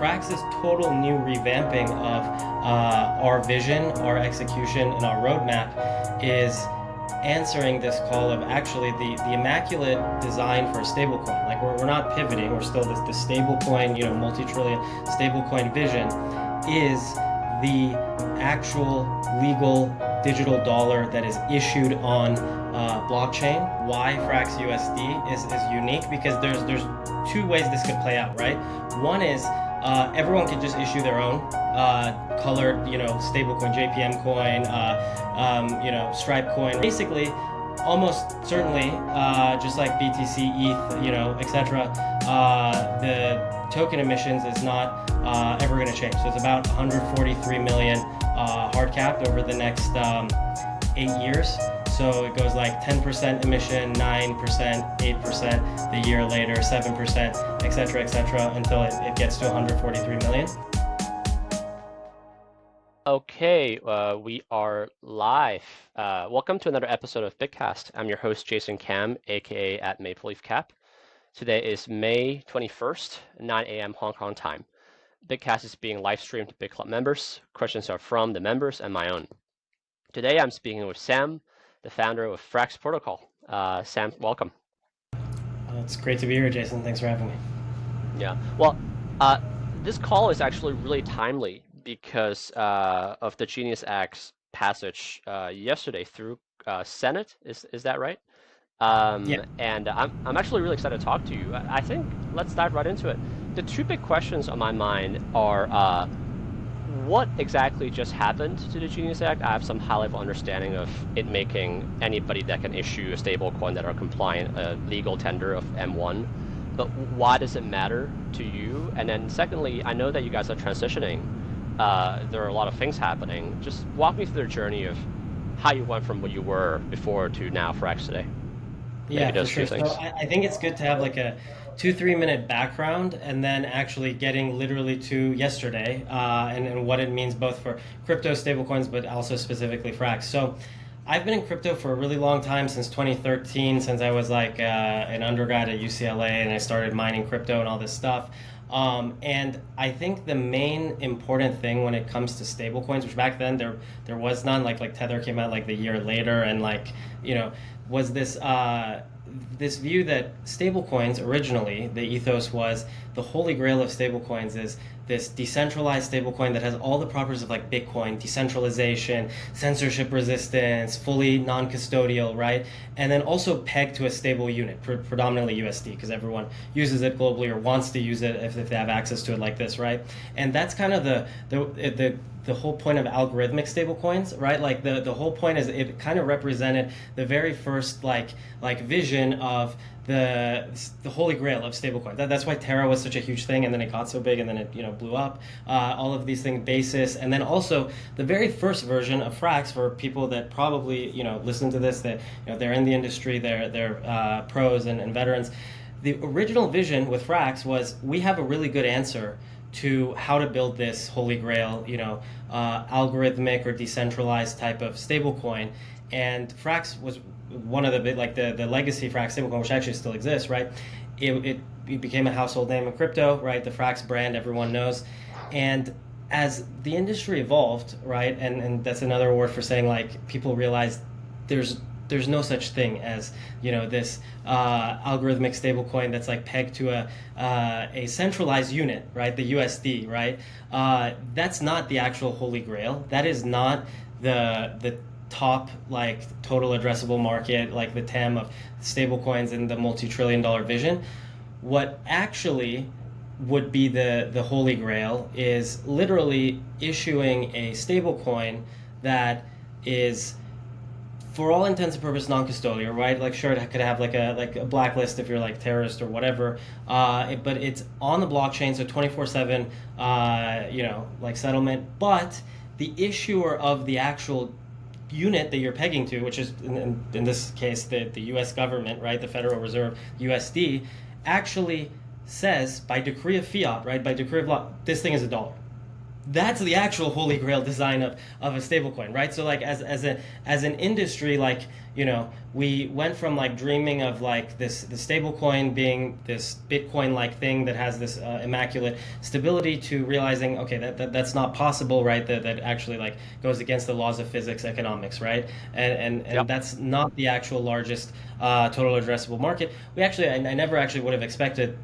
Frax's total new revamping of our vision, our execution, and our roadmap is answering this call of actually the immaculate design for a stablecoin. Like we're not pivoting, we're still the stablecoin, multi-trillion stablecoin vision is the actual legal digital dollar that is issued on blockchain. Why Frax USD is unique, because there's two ways this could play out, right? One is everyone can just issue their own colored, stablecoin, JPM coin, Stripe coin. Basically, almost certainly, just like BTC, ETH, etc., the token emissions is not ever going to change. So it's about 143 million hard capped over the next 8 years. So it goes like 10% emission, 9%, 8% the year later, 7%, etc., until it gets to 143 million. Okay, we are live. Welcome to another episode of BitCast. I'm your host, Jason Kam, aka at Maple Leaf Cap. Today is May 21st, 9 a.m. Hong Kong time. BitCast is being live streamed to BidClub members. Questions are from the members and my own. Today I'm speaking with Sam, the founder of Frax Protocol. Sam, welcome. It's great to be here, Jason. Thanks for having me. Yeah, well, this call is actually really timely because of the Genius Act's passage yesterday through Senate. Is that right? Yeah. And I'm actually really excited to talk to you. I think let's dive right into it. The two big questions on my mind are what exactly just happened to the Genius Act? I have some high-level understanding of it making anybody that can issue a stablecoin that are compliant a legal tender of M1. But why does it matter to you? And then secondly, I know that you guys are transitioning. There are a lot of things happening. Just walk me through the journey of how you went from what you were before to now Frax today. Yeah, for sure. So I think it's good to have like a 2-3 minute background and then actually getting literally to yesterday and what it means both for crypto stablecoins, but also specifically Frax. So I've been in crypto for a really long time, since 2013, since I was like an undergrad at UCLA and I started mining crypto and all this stuff. And I think the main important thing when it comes to stablecoins, which back then there was none, like Tether came out like the year later, and was this view that stablecoins originally, the ethos was the holy grail of stablecoins is this decentralized stablecoin that has all the properties of like Bitcoin, decentralization, censorship resistance, fully non-custodial, right? And then also pegged to a stable unit, predominantly USD, because everyone uses it globally or wants to use it if they have access to it like this, right? And that's kind of the whole point of algorithmic stablecoins, right? Like the whole point is it kind of represented the very first like vision of the holy grail of stablecoin. That's why Terra was such a huge thing, and then it got so big, and then it blew up. All of these things, basis, and then also the very first version of Frax, for people that probably listen to this, that they're in the industry, they're pros and veterans. The original vision with Frax was we have a really good answer to how to build this holy grail, algorithmic or decentralized type of stablecoin, and Frax was one of the big, like the legacy Frax stablecoin, which actually still exists, right? It became a household name in crypto, right? The Frax brand everyone knows, and as the industry evolved, right, and that's another word for saying like people realized there's no such thing as this algorithmic stablecoin that's like pegged to a centralized unit, right? The USD, right? That's not the actual holy grail. That is not the top like total addressable market, like the TAM of stablecoins and the multi-trillion-dollar vision. What actually would be the holy grail is literally issuing a stablecoin that is, for all intents and purposes, non-custodial, right? Like, sure, it could have like a blacklist if you're like terrorist or whatever, but it's on the blockchain, so 24/7, like settlement. But the issuer of the actual unit that you're pegging to, which is in this case the U.S. government, right? The Federal Reserve, USD, actually says by decree of fiat, right? By decree of law, this thing is $1. that's the actual holy grail design of a stablecoin, right? So like as an industry, like, you know, we went from like dreaming of like the stablecoin being this Bitcoin like thing that has this immaculate stability to realizing, okay, that's not possible, right? That actually like goes against the laws of physics, economics, right? And Yep. that's not the actual largest total addressable market. I never actually would have expected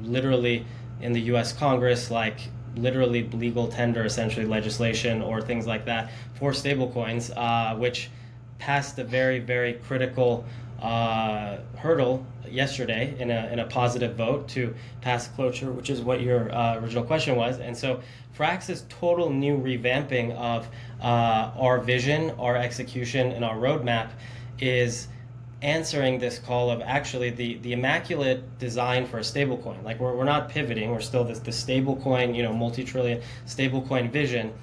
literally in the U.S. Congress, like literally legal tender, essentially legislation or things like that for stablecoins, which passed a very, very critical hurdle yesterday in a positive vote to pass cloture, which is what your original question was. And so Frax's total new revamping of our vision, our execution, and our roadmap is answering this call of actually the immaculate design for a stablecoin. Like we're not pivoting, we're still the stablecoin, you know, multi-trillion stablecoin vision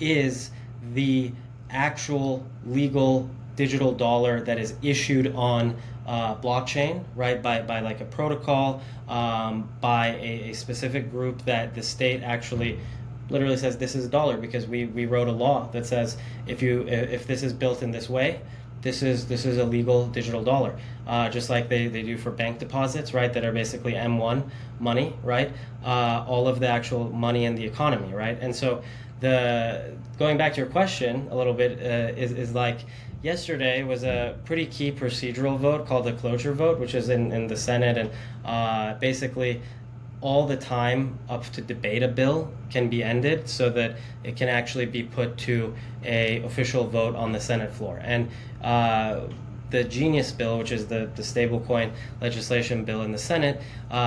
is the actual legal digital dollar that is issued on blockchain, right, by like a protocol, by a specific group that the state actually literally says this is a dollar because we wrote a law that says if this is built in this way, this is a legal digital dollar, just like they do for bank deposits, right, that are basically M1 money, right, all of the actual money in the economy, right? And so going back to your question a little bit, is like yesterday was a pretty key procedural vote called the cloture vote, which is in the Senate, and basically all the time up to debate a bill can be ended so that it can actually be put to a official vote on the Senate floor. And the Genius bill, which is the stablecoin legislation bill in the Senate,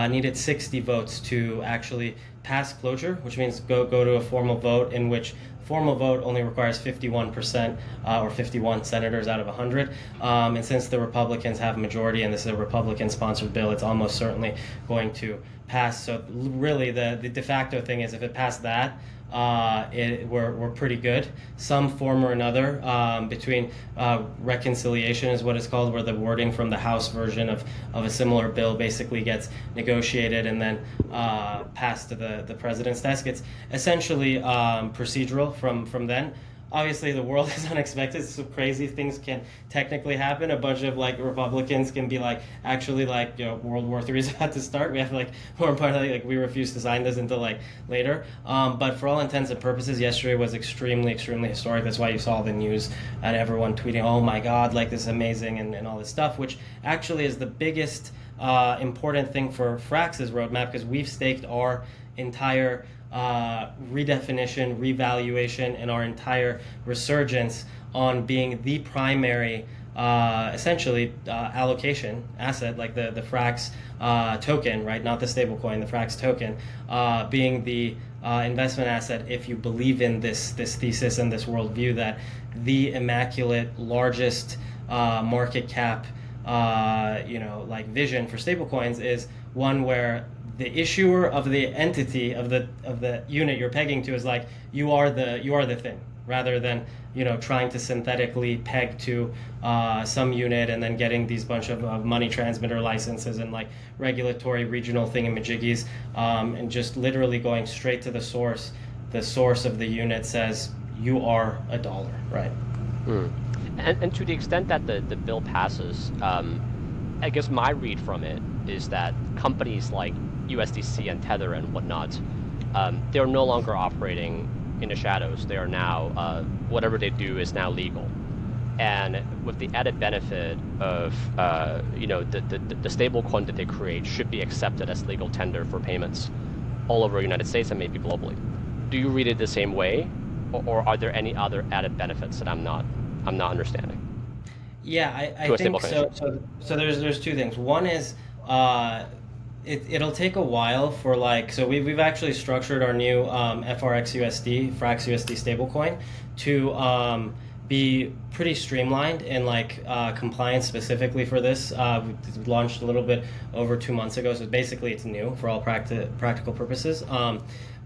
needed 60 votes to actually pass cloture, which means go to a formal vote, in which formal vote only requires 51% or 51 senators out of 100. And since the Republicans have a majority and this is a Republican-sponsored bill, it's almost certainly going to pass. So really the de facto thing is if it passed that, we're pretty good. Some form or another between reconciliation is what it's called, where the wording from the House version of a similar bill basically gets negotiated and then passed to the president's desk. It's essentially procedural from then. Obviously, the world is unexpected, so crazy things can technically happen. A bunch of like Republicans can be like, actually, like, you know, World War III is about to start. We have like more importantly, like we refuse to sign this until like later. But for all intents and purposes, yesterday was extremely, extremely historic. That's why you saw the news and everyone tweeting, "Oh my God, like this is amazing," and all this stuff, which actually is the biggest important thing for Frax's roadmap, because we've staked our entire redefinition, revaluation, and our entire resurgence on being the primary essentially allocation asset, like the Frax token, right? Not the stablecoin, the Frax token, being the investment asset if you believe in this thesis and this worldview that the immaculate largest market cap like vision for stablecoins is one where the issuer of the entity of the unit you're pegging to is like you are the thing, rather than trying to synthetically peg to some unit and then getting these bunch of money transmitter licenses and like regulatory regional thingamajiggies, and just literally going straight to the source. The source of the unit says you are a dollar, right? And to the extent that the bill passes, I guess my read from it is that companies like USDC and Tether and whatnot, they're no longer operating in the shadows. They are now, whatever they do is now legal. And with the added benefit of, the stable coin that they create should be accepted as legal tender for payments all over the United States and maybe globally. Do you read it the same way? Or are there any other added benefits that I'm not understanding? Yeah, I think so. So there's two things. One is it'll take a while for so we've actually structured our new FraxUSD stablecoin to be pretty streamlined and compliance specifically for this. We launched a little bit over 2 months ago, so basically it's new for all practical purposes.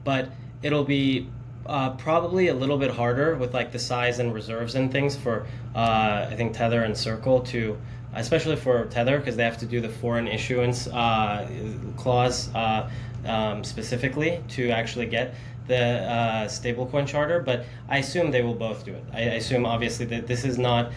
But it'll be probably a little bit harder with the size and reserves and things for I think Tether and Circle to especially for Tether, because they have to do the foreign issuance clause specifically to actually get the stablecoin charter. But I assume they will both do it. I assume obviously that this is not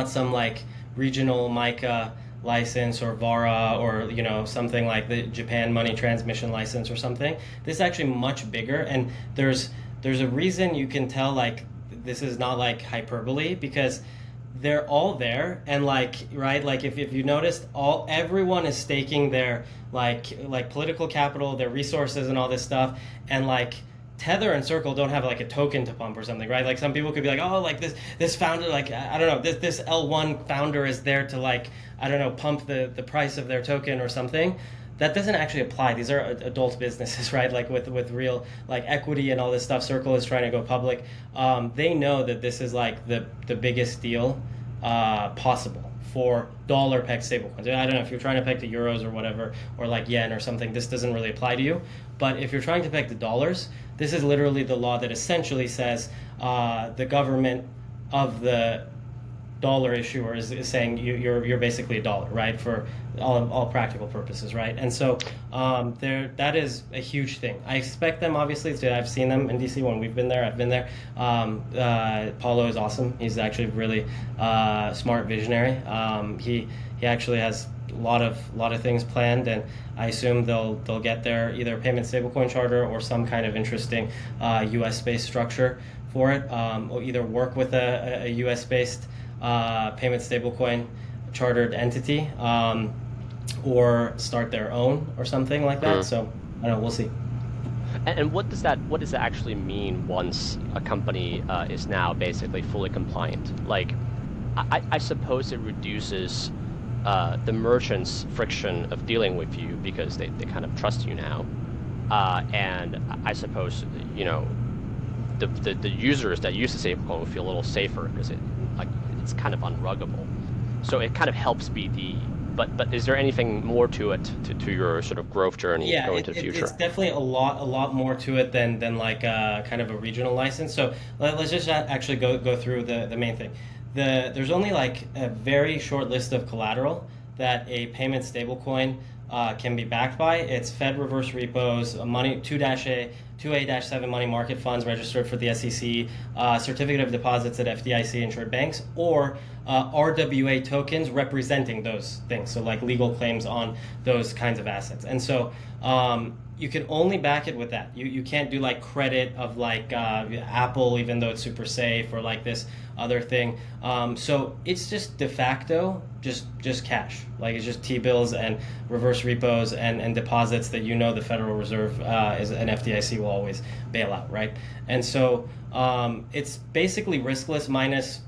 some like regional MiCA license or VARA or something like the Japan money transmission license or something. This is actually much bigger, and there's a reason you can tell like this is not like hyperbole, because they're all there, and like if you noticed, everyone is staking their like political capital, their resources and all this stuff, and like Tether and Circle don't have like a token to pump or something, right? Like some people could be like, oh, like this founder, like I don't know, this L1 founder is there to like, I don't know, pump the price of their token or something. That doesn't actually apply. These are adult businesses, right? Like with real like equity and all this stuff. Circle is trying to go public. They know that this is like the biggest deal possible for dollar-pegged stablecoins. I don't know if you're trying to peg to euros or whatever, or like yen or something. This doesn't really apply to you. But if you're trying to peg to dollars, this is literally the law that essentially says the government of the dollar issuer is saying you're basically a dollar, right, for all practical purposes, right? And so that is a huge thing. I expect them, obviously, I've seen them in DC when we've been there. I've been there. Paulo is awesome. He's actually really smart visionary. He actually has a lot of things planned, and I assume they'll get there either a payment stablecoin charter or some kind of interesting US based structure for it, or either work with a US based payment stablecoin chartered entity, or start their own or something like that. So I don't know, we'll see. And what does that actually mean once a company is now basically fully compliant? Like, I suppose it reduces the merchant's friction of dealing with you because they kind of trust you now, and I suppose the users that use the stablecoin will feel a little safer because it's kind of unruggable. So it kind of helps be but is there anything more to it, to your sort of growth journey going into the future? It's definitely a lot more to it than like kind of a regional license. So let's just actually go through the main thing. There's only like a very short list of collateral that a payment stablecoin can be backed by. It's Fed reverse repos, money 2A-7 money market funds registered for the SEC, certificate of deposits at FDIC insured banks, or RWA tokens representing those things. So like legal claims on those kinds of assets. And so you can only back it with that. You can't do like credit of like Apple, even though it's super safe, or like this other thing. So it's just de facto just cash. Like it's just T-bills and reverse repos and deposits that the Federal Reserve is and FDIC will always bail out, right? And so it's basically riskless minus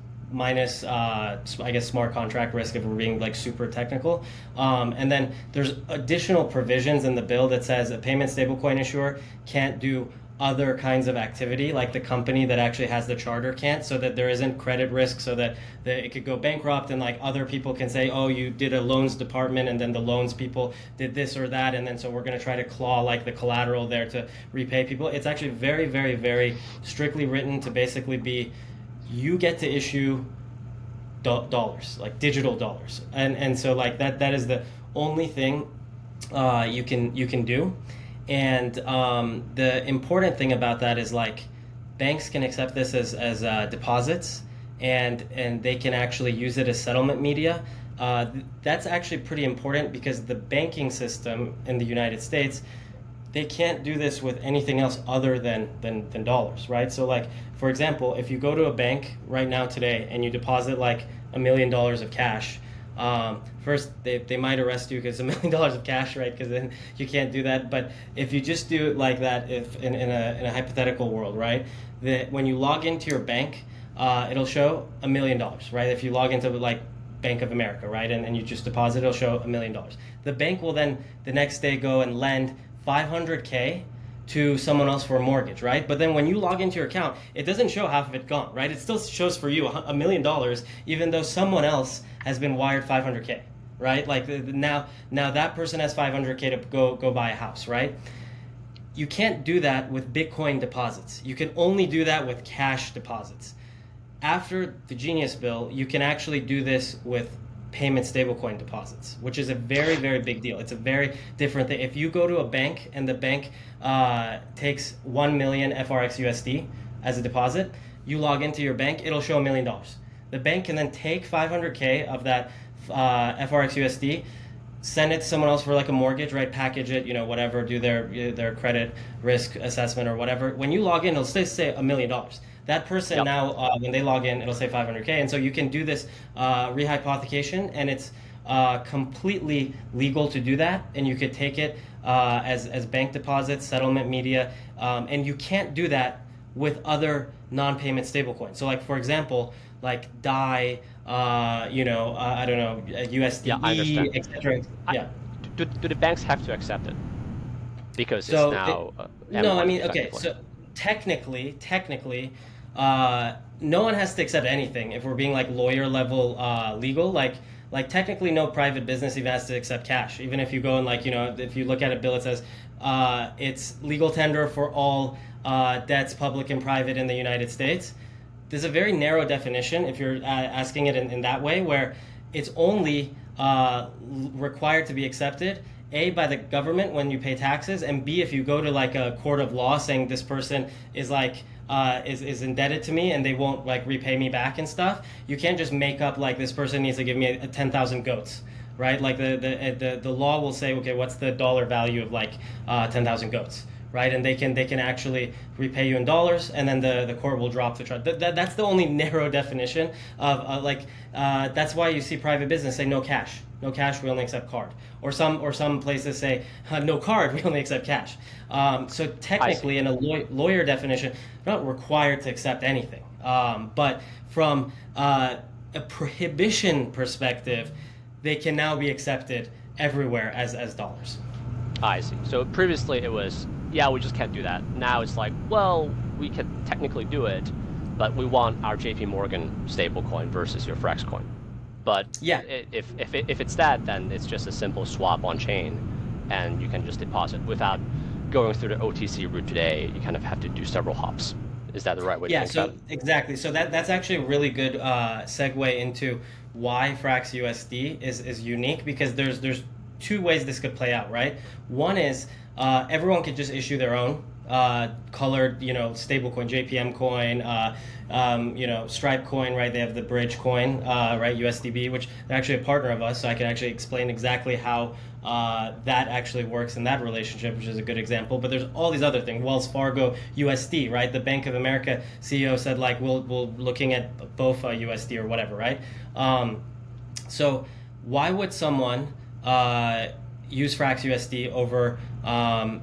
I guess smart contract risk if we're being like super technical. And then there's additional provisions in the bill that says a payment stablecoin issuer can't do other kinds of activity like the company that actually has the charter can't, so that there isn't credit risk, so that it could go bankrupt and like other people can say, oh, you did a loans department and then the loans people did this or that, and then so we're going to try to claw like the collateral there to repay people. It's actually very, very, very strictly written to basically be, you get to issue dollars, like digital dollars, and so like that is the only thing you can do. And the important thing about that is like banks can accept this as deposits, and they can actually use it as settlement media. That's actually pretty important because the banking system in the United States, they can't do this with anything else other than dollars, right? So like, for example, if you go to a bank right now today and you deposit like $1 million of cash, first they might arrest you because $1 million of cash, right? Because then you can't do that. But if you just do it like that, if in a hypothetical world, right, that when you log into your bank, it'll show $1 million, right? If you log into like Bank of America, right, and you just deposit, it'll show $1 million. The bank will then the next day go and lend $500K to someone else for a mortgage, right? But then when you log into your account, it doesn't show half of it gone, right? It still shows for you $1 million, even though someone else has been wired $500K, right? Like now that person has $500K to go buy a house, right? You can't do that with Bitcoin deposits. You can only do that with cash deposits. after the Genius bill, you can actually do this with payment stablecoin deposits, which is a very, very big deal. It's a very different thing. If you go to a bank and the bank takes 1 million FRxUSD as a deposit, you log into your bank, it'll show $1 million. The bank can then take 500K of that FRxUSD, send it to someone else for like a mortgage, right? Package it, whatever, do their credit risk assessment or whatever. When you log in, it'll say $1 million. That person now, when they log in, it'll say 500K. And so you can do this rehypothecation, and it's completely legal to do that. And you could take it as bank deposits, settlement media, and you can't do that with other non-payment stablecoins. So like, for example, like DAI, I don't know, USD, etc. Yeah. Do the banks have to accept it? Because so it's now... no, I mean, okay, so technically, no one has to accept anything if we're being like lawyer level legal. Like technically no private business even has to accept cash. Even if you go and if you look at a bill, it says it's legal tender for all debts, public and private, in the United States. There's a very narrow definition if you're asking it in that way, where it's only required to be accepted, A, by the government when you pay taxes, and B, if you go to like a court of law saying this person is like is indebted to me and they won't like repay me back and stuff. You can't just make up like this person needs to give me 10,000 goats, right? Like the law will say, okay, what's the dollar value of like 10,000 goats? Right, and they can actually repay you in dollars, and then the court will drop the charge. That's the only narrow definition of that's why you see private business say no cash, we only accept card, or some places say no card, we only accept cash. So technically, in a lawyer definition, you're not required to accept anything. But from a prohibition perspective, they can now be accepted everywhere as dollars. I see. So previously it was, we just can't do that. Now it's like, well, we can technically do it, but we want our JP Morgan stablecoin versus your Frax coin. But if it's that, then it's just a simple swap on chain, and you can just deposit without going through the OTC route today. You kind of have to do several hops. Is that the right way to think about it? Exactly. So that's actually a really good segue into why Frax USD is unique, because there's two ways this could play out, right? One is everyone could just issue their own colored, stablecoin, JPM coin, Stripe coin, right? They have the Bridge coin, right? USDB, which they're actually a partner of us, so I can actually explain exactly how that actually works in that relationship, which is a good example. But there's all these other things. Wells Fargo USD, right? The Bank of America CEO said like we'll looking at both USD or whatever, right? So why would someone use Frax USD over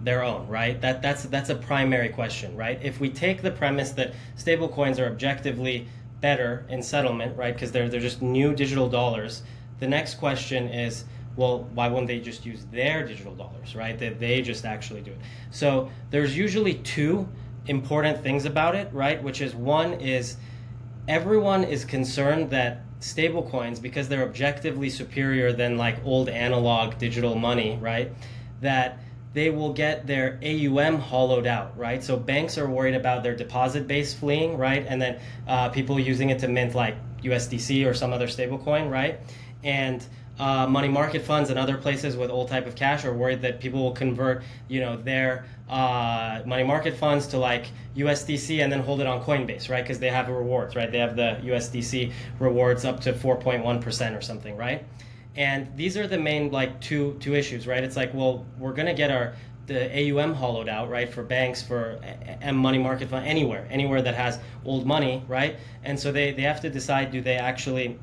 their own, right? That's a primary question, right? If we take the premise that stablecoins are objectively better in settlement, right, because they're just new digital dollars, the next question is, well, why wouldn't they just use their digital dollars, right? That they just actually do it. So there's usually two important things about it, right? Which is, one is everyone is concerned that stablecoins, because they're objectively superior than like old analog digital money, right, that they will get their AUM hollowed out, right? So banks are worried about their deposit base fleeing, right? And then people using it to mint like USDC or some other stablecoin, right? And money market funds and other places with old type of cash are worried that people will convert, their money market funds to like USDC and then hold it on Coinbase, right? Because they have rewards, right? They have the USDC rewards up to 4.1% or something, right? And these are the main like two issues, right? It's like, well, we're gonna get the AUM hollowed out, right? For banks, for money market fund, anywhere that has old money, right? And so they have to decide, do they actually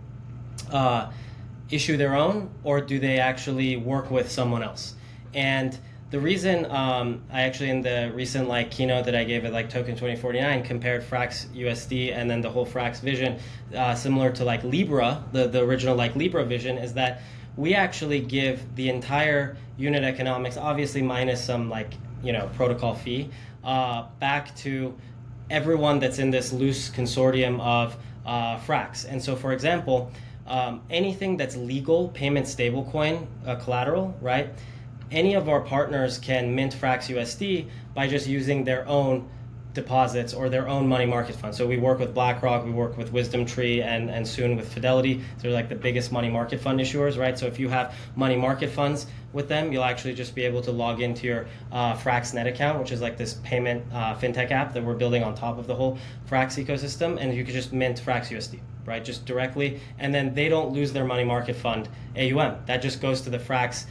issue their own, or do they actually work with someone else? And the reason I actually, in the recent like keynote that I gave at like Token 2049, compared Frax USD and then the whole Frax vision, similar to like Libra, the original like Libra vision, is that we actually give the entire unit economics, obviously minus some like protocol fee, back to everyone that's in this loose consortium of Frax. And so, for example, anything that's legal payment stablecoin collateral, right? Any of our partners can mint Frax USD by just using their own deposits or their own money market fund. So we work with BlackRock, we work with Wisdom Tree, and soon with Fidelity. They're like the biggest money market fund issuers, right? So if you have money market funds with them, you'll actually just be able to log into your FraxNet account, which is like this payment fintech app that we're building on top of the whole Frax ecosystem, and you could just mint Frax USD, right? Just directly, and then they don't lose their money market fund AUM. That just goes to the Frax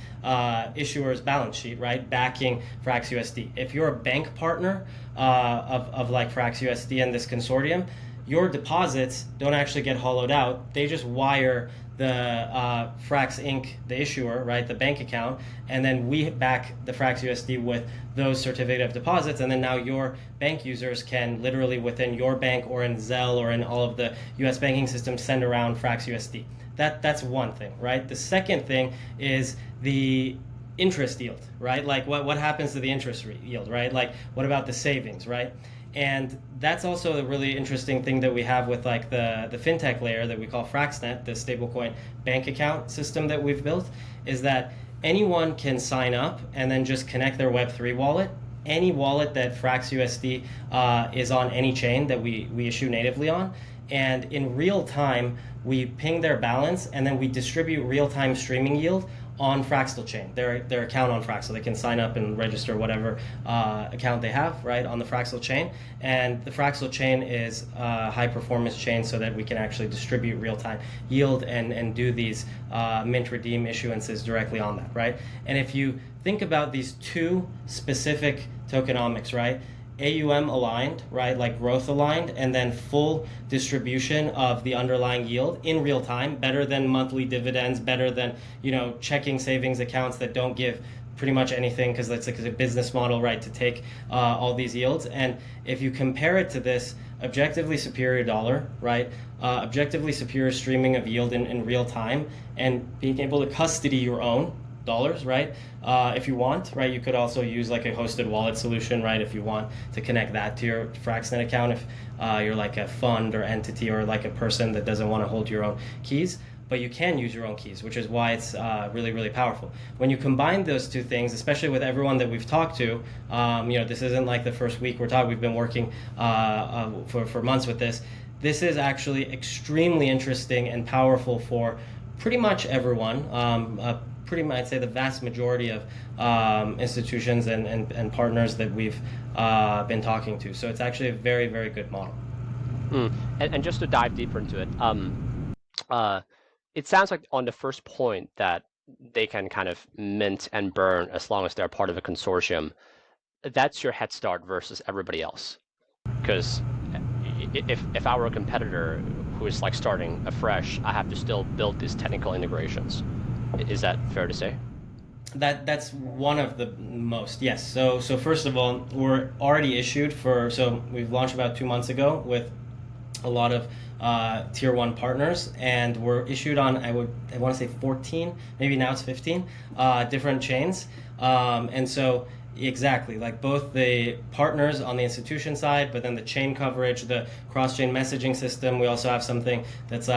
issuer's balance sheet, right? Backing Frax USD. If you're a bank partner of like Frax USD and this consortium, your deposits don't actually get hollowed out. They just wire the Frax Inc., the issuer, right, the bank account, and then we back the Frax USD with those certificate of deposits, and then now your bank users can literally within your bank or in Zelle or in all of the US banking systems send around Frax USD. That's one thing, right? The second thing is the interest yield, right? Like what happens to the interest yield, right? Like what about the savings, right? And that's also a really interesting thing that we have with like the fintech layer that we call FraxNet, the stablecoin bank account system that we've built, is that anyone can sign up and then just connect their Web3 wallet. Any wallet that Frax USD is on any chain that we issue natively on. And in real time, we ping their balance and then we distribute real-time streaming yield on Fraxel chain, their account on Fraxel. They can sign up and register whatever account they have, right, on the Fraxel chain. And the Fraxel chain is a high performance chain so that we can actually distribute real-time yield and do these mint redeem issuances directly on that, right? And if you think about these two specific tokenomics, right, AUM aligned, right, like growth aligned, and then full distribution of the underlying yield in real time, better than monthly dividends, better than, you know, checking savings accounts that don't give pretty much anything because it's like a business model, right, to take all these yields. And if you compare it to this objectively superior dollar, right, objectively superior streaming of yield in real time, and being able to custody your own dollars, right? If you want, right, you could also use like a hosted wallet solution, right? If you want to connect that to your FraxNet account, if you're like a fund or entity or like a person that doesn't want to hold your own keys, but you can use your own keys, which is why it's really, really powerful. When you combine those two things, especially with everyone that we've talked to, you know, this isn't like the first week we're talking, we've been working for months with this. This is actually extremely interesting and powerful for pretty much everyone. Pretty much, I'd say the vast majority of institutions and partners that we've been talking to. So it's actually a very, very good model. And just to dive deeper into it, it sounds like on the first point that they can kind of mint and burn as long as they're part of a consortium. That's your head start versus everybody else. Because if I were a competitor who is like starting afresh, I have to still build these technical integrations. Is that fair to say? That's one of the most, yes. So first of all, we're already issued so we've launched about 2 months ago with a lot of tier 1 partners, and we're issued on I want to say 14, maybe now it's 15 different chains, and so exactly, like both the partners on the institution side, but then the chain coverage, the cross-chain messaging system. We also have something that's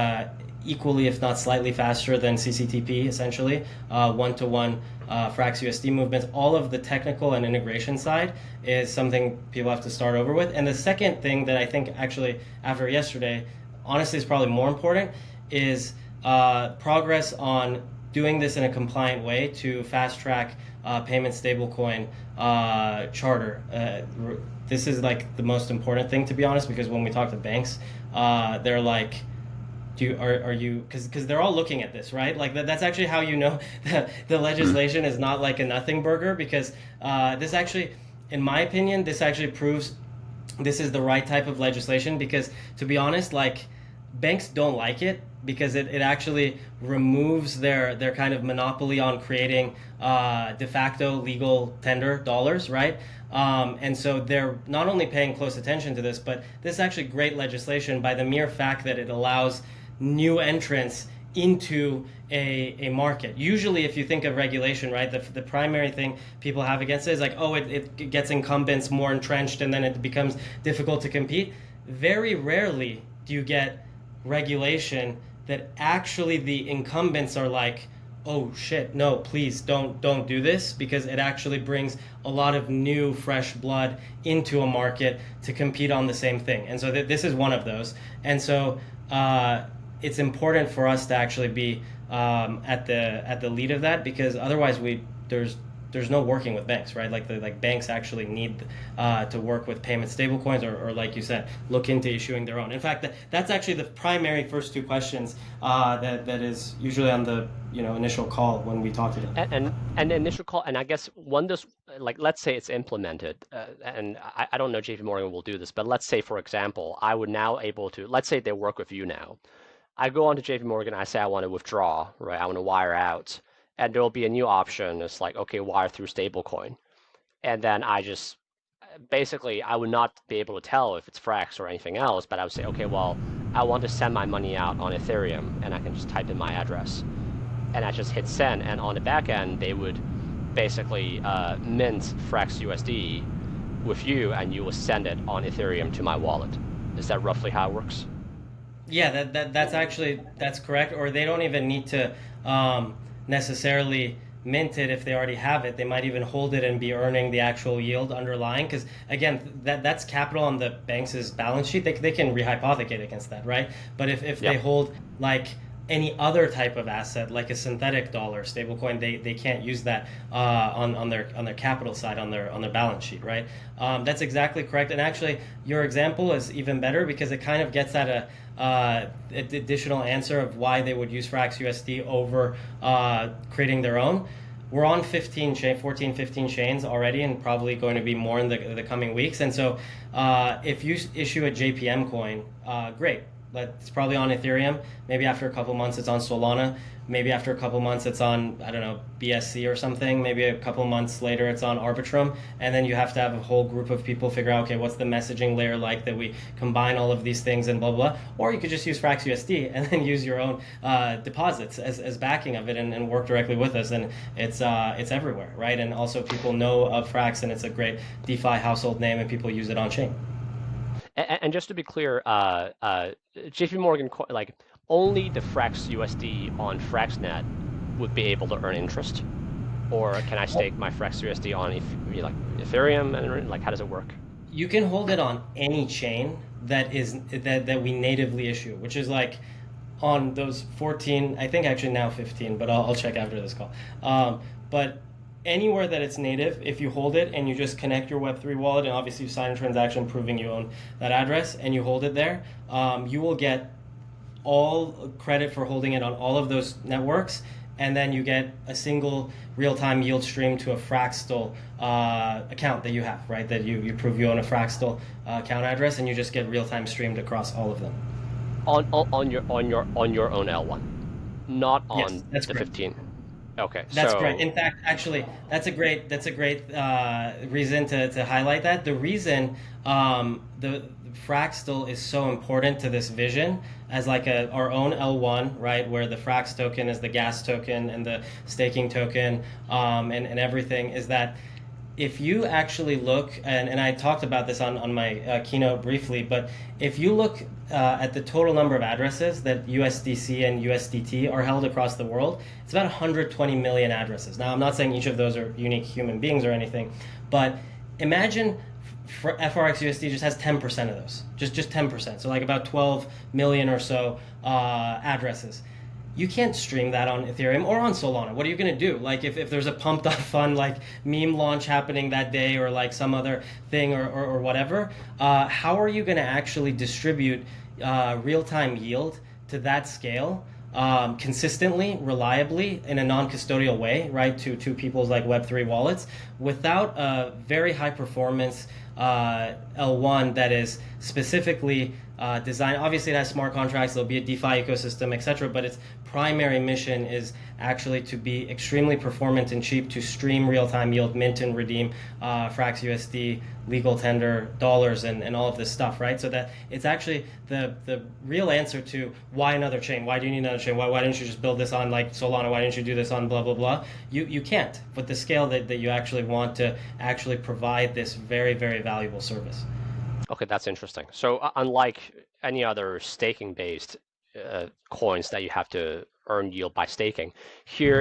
equally, if not slightly faster than CCTP, essentially, one-to-one Frax USD movements. All of the technical and integration side is something people have to start over with. And the second thing that I think actually after yesterday, honestly, is probably more important is progress on doing this in a compliant way to fast track payment stablecoin charter. This is like the most important thing, to be honest, because when we talk to banks, they're like, are you because they're all looking at this, right? Like that's actually how you know the legislation is not like a nothing burger, because this actually, in my opinion, this actually proves this is the right type of legislation, because to be honest, like banks don't like it because it actually removes their kind of monopoly on creating de facto legal tender dollars, right? And so they're not only paying close attention to this, but this is actually great legislation by the mere fact that it allows new entrants into a market. Usually if you think of regulation, right, the primary thing people have against it is like, oh, it gets incumbents more entrenched and then it becomes difficult to compete. Very rarely do you get regulation that actually the incumbents are like, oh shit, no, please don't do this, because it actually brings a lot of new, fresh blood into a market to compete on the same thing. And so this is one of those. And so it's important for us to actually be at the lead of that, because otherwise there's no working with banks, right? Like banks actually need to work with payment stablecoins, or like you said, look into issuing their own. In fact, that's actually the primary first two questions that is usually on the initial call when we talk to them. And the initial call, and I guess when this, like, let's say it's implemented, and I don't know JP Morgan will do this, but let's say, for example, I would now able to, let's say they work with you now. I go on to JP Morgan, I say I want to withdraw, right? I want to wire out, and there will be a new option. It's like, okay, wire through stablecoin. And then I just, basically, I would not be able to tell if it's Frax or anything else, but I would say, okay, well, I want to send my money out on Ethereum, and I can just type in my address. And I just hit send, and on the back end, they would basically mint Frax USD with you, and you will send it on Ethereum to my wallet. Is that roughly how it works? Yeah, that's correct. Or they don't even need to necessarily mint it if they already have it. They might even hold it and be earning the actual yield underlying. Because again, that's capital on the bank's balance sheet. They can rehypothecate against that, right? But if they hold like any other type of asset, like a synthetic dollar stablecoin, they can't use that on their capital side, on their balance sheet, right? That's exactly correct. And actually, your example is even better, because it kind of gets at a additional answer of why they would use Frax USD over creating their own. We're on 14, 15 chains already, and probably going to be more in the coming weeks. And so if you issue a JPM coin, great. But it's probably on Ethereum. Maybe after a couple months, it's on Solana. Maybe after a couple months, it's on, I don't know, BSC or something. Maybe a couple months later, it's on Arbitrum. And then you have to have a whole group of people figure out, okay, what's the messaging layer like that we combine all of these things and blah, blah. Or you could just use Frax USD and then use your own deposits as backing of it, and work directly with us. And it's everywhere, right? And also people know of Frax, and it's a great DeFi household name, and people use it on chain. And just to be clear, JP Morgan, like, only the Frax USD on FraxNet would be able to earn interest, or can I stake my Frax USD on like Ethereum, and like, how does it work? You can hold it on any chain that we natively issue, which is like on those 14, I think actually now 15, but I'll check after this call. But anywhere that it's native, if you hold it and you just connect your Web3 wallet, and obviously you sign a transaction proving you own that address, and you hold it there, you will get all credit for holding it on all of those networks, and then you get a single real-time yield stream to a Fraxtal account that you have, right? That you prove you own a Fraxtal account address, and you just get real-time streamed across all of them. On your own L1, not on yes, the 15. Okay, that's great. In fact, actually, that's a great reason to highlight that. The reason the Fraxtal is so important to this vision as like our own L1, right, where the Frax token is the gas token and the staking token, and everything, is that if you actually look, and I talked about this on my keynote briefly, but if you look at the total number of addresses that USDC and USDT are held across the world, it's about 120 million addresses. Now, I'm not saying each of those are unique human beings or anything, but imagine FRxUSD just has 10% of those, just 10%. So like about 12 million or so addresses. You can't stream that on Ethereum or on Solana. What are you going to do? Like if there's a pumped up fun like meme launch happening that day, or like some other thing, or whatever, how are you going to actually distribute real-time yield to that scale consistently, reliably, in a non-custodial way, right, to people's like Web3 wallets, without a very high performance L1 that is specifically designed? Obviously, it has smart contracts. There'll be a DeFi ecosystem, etc. But its primary mission is actually to be extremely performant and cheap to stream real-time yield, mint and redeem Frax USD, legal tender dollars, and all of this stuff, right? So that it's actually the real answer to why another chain. Why do you need another chain? Why didn't you just build this on like Solana? Why didn't you do this on blah blah blah? You can't with the scale that you actually want to actually provide this very, very valuable service. Okay, that's interesting. So unlike any other staking-based coins that you have to earn yield by staking, here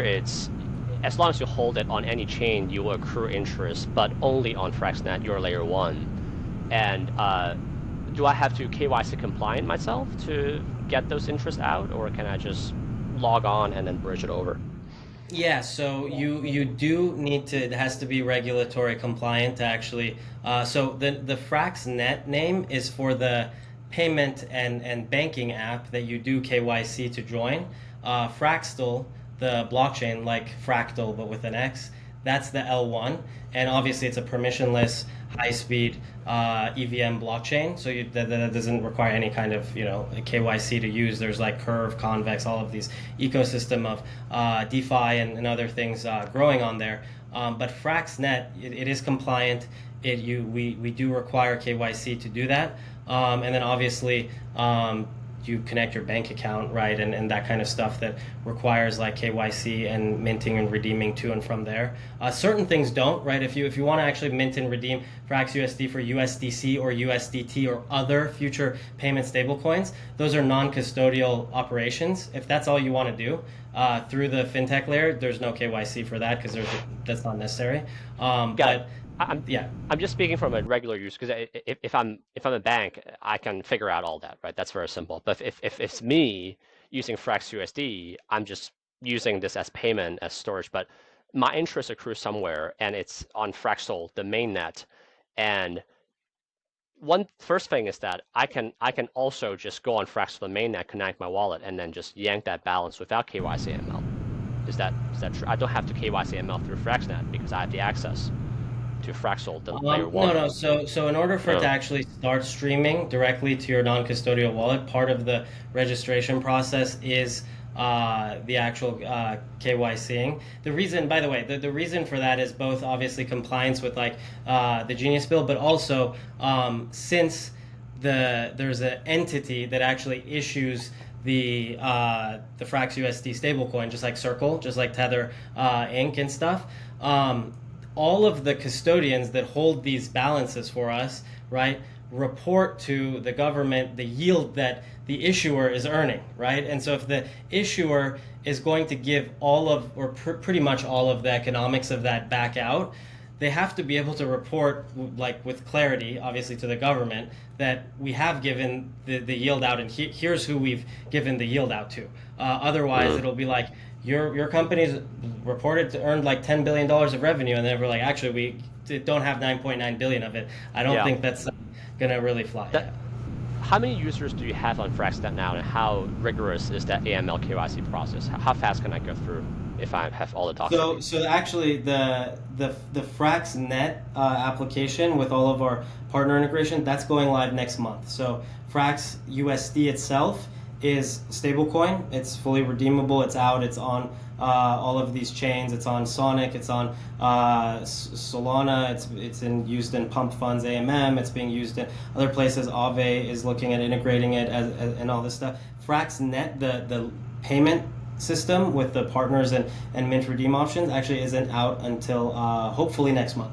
as long as you hold it on any chain, you will accrue interest, but only on FraxNet, your layer 1. And do I have to KYC compliant myself to get those interests out, or can I just log on and then bridge it over? Yeah, so you do need to, it has to be regulatory compliant to actually, so the FraxNet name is for the payment and banking app that you do KYC to join. Fractal, the blockchain, like Fractal but with an X, that's the L1, and obviously it's a permissionless, high-speed EVM blockchain. So that doesn't require any kind of KYC to use. There's like Curve, Convex, all of these ecosystem of DeFi and other things growing on there. But FraxNet, it is compliant. We do require KYC to do that, and then obviously. You connect your bank account, right, and that kind of stuff that requires like KYC and minting and redeeming to and from there. Certain things don't, right? If you want to actually mint and redeem Frax USD for USDC or USDT or other future payment stablecoins, those are non-custodial operations. If that's all you want to do through the fintech layer, there's no KYC for that because that's not necessary. I'm just speaking from a regular use, because if I'm a bank, I can figure out all that, right? That's very simple. But if it's me using Frax USD, I'm just using this as payment, as storage. But my interest accrues somewhere, and it's on Fraxel, the mainnet. And first thing is that I can also just go on Fraxel, the mainnet, connect my wallet, and then just yank that balance without KYC ML. Is that true? I don't have to KYC ML through FraxNet because I have the access to Fraxel, the layer 1. No. So in order for it to actually start streaming directly to your non-custodial wallet, part of the registration process is the actual KYCing. The reason, by the way, the reason for that is both obviously compliance with like the Genius bill, but also since there's an entity that actually issues the Frax USD stablecoin, just like Circle, just like Tether Inc. and stuff. All of the custodians that hold these balances for us, right, report to the government the yield that the issuer is earning, right? And so if the issuer is going to give all of, or pretty much all of the economics of that back out, they have to be able to report like with clarity, obviously, to the government that we have given the yield out, and here's who we've given the yield out to. Otherwise, it'll be like, your company's reported to earn like $10 billion of revenue, and then we're like, actually, we don't have 9.9 billion of it. I don't think that's gonna really fly. How many users do you have on FraxNet now, and how rigorous is that AML KYC process? How fast can I go through if I have all the documents? So actually, the FraxNet application with all of our partner integration, that's going live next month. So Frax USD itself is stablecoin. It's fully redeemable. It's out. It's on all of these chains. It's on Sonic. It's on Solana. It's used in Pump Funds AMM. It's being used in other places. Aave is looking at integrating it and all this stuff. FraxNet, the payment system with the partners and mint redeem options, actually isn't out until hopefully next month.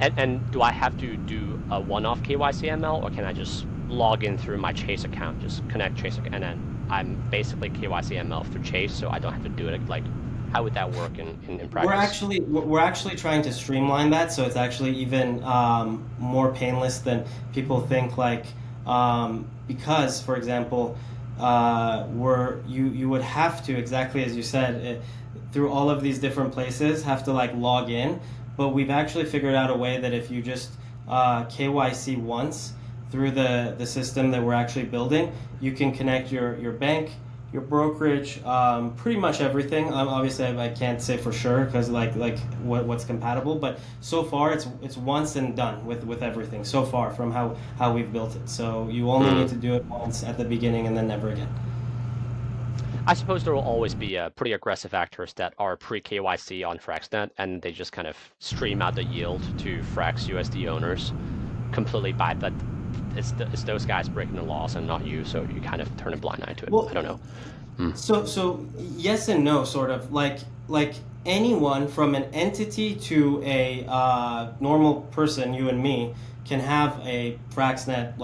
And do I have to do a one-off KYC ML, or can I just log in through my Chase account, just connect Chase account, and then I'm basically KYC ML through Chase, so I don't have to do it? Like, how would that work in practice? We're actually trying to streamline that, so it's actually even more painless than people think. Like, because, for example, you would have to, exactly as you said, through all of these different places, have to like log in. But we've actually figured out a way that if you just KYC once through the system that we're actually building, you can connect your bank, your brokerage, pretty much everything. Obviously, I can't say for sure because like what's compatible, but so far it's once and done with everything so far from how we've built it. So you only need to do it once at the beginning and then never again. I suppose there will always be pretty aggressive actors that are pre-KYC on FraxNet, and they just kind of stream out the yield to Frax USD owners completely by, but it's those guys breaking the laws and not you, so you kind of turn a blind eye to it. Well, I don't know. So yes and no, sort of. Like anyone from an entity to a normal person, you and me, can have a FraxNet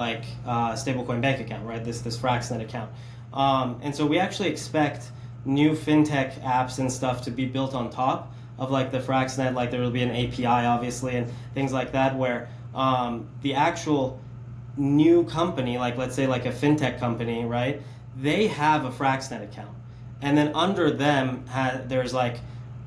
stablecoin bank account, right? This FraxNet account. And so we actually expect new fintech apps and stuff to be built on top of like the FraxNet. Like there will be an API obviously and things like that, where the actual new company, like let's say like a fintech company, right? They have a FraxNet account, and then under them there's like,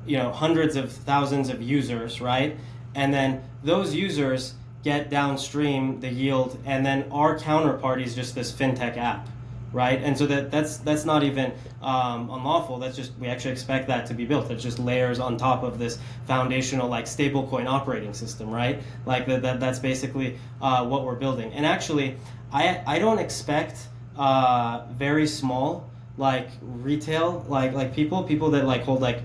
you know, hundreds of thousands of users, right? And then those users get downstream the yield, and then our counterparty is just this fintech app, right? And so that's not even unlawful. That's just, we actually expect that to be built. It's just layers on top of this foundational like stablecoin operating system, right? Like that's basically what we're building. And actually, I don't expect very small like retail like people that like hold like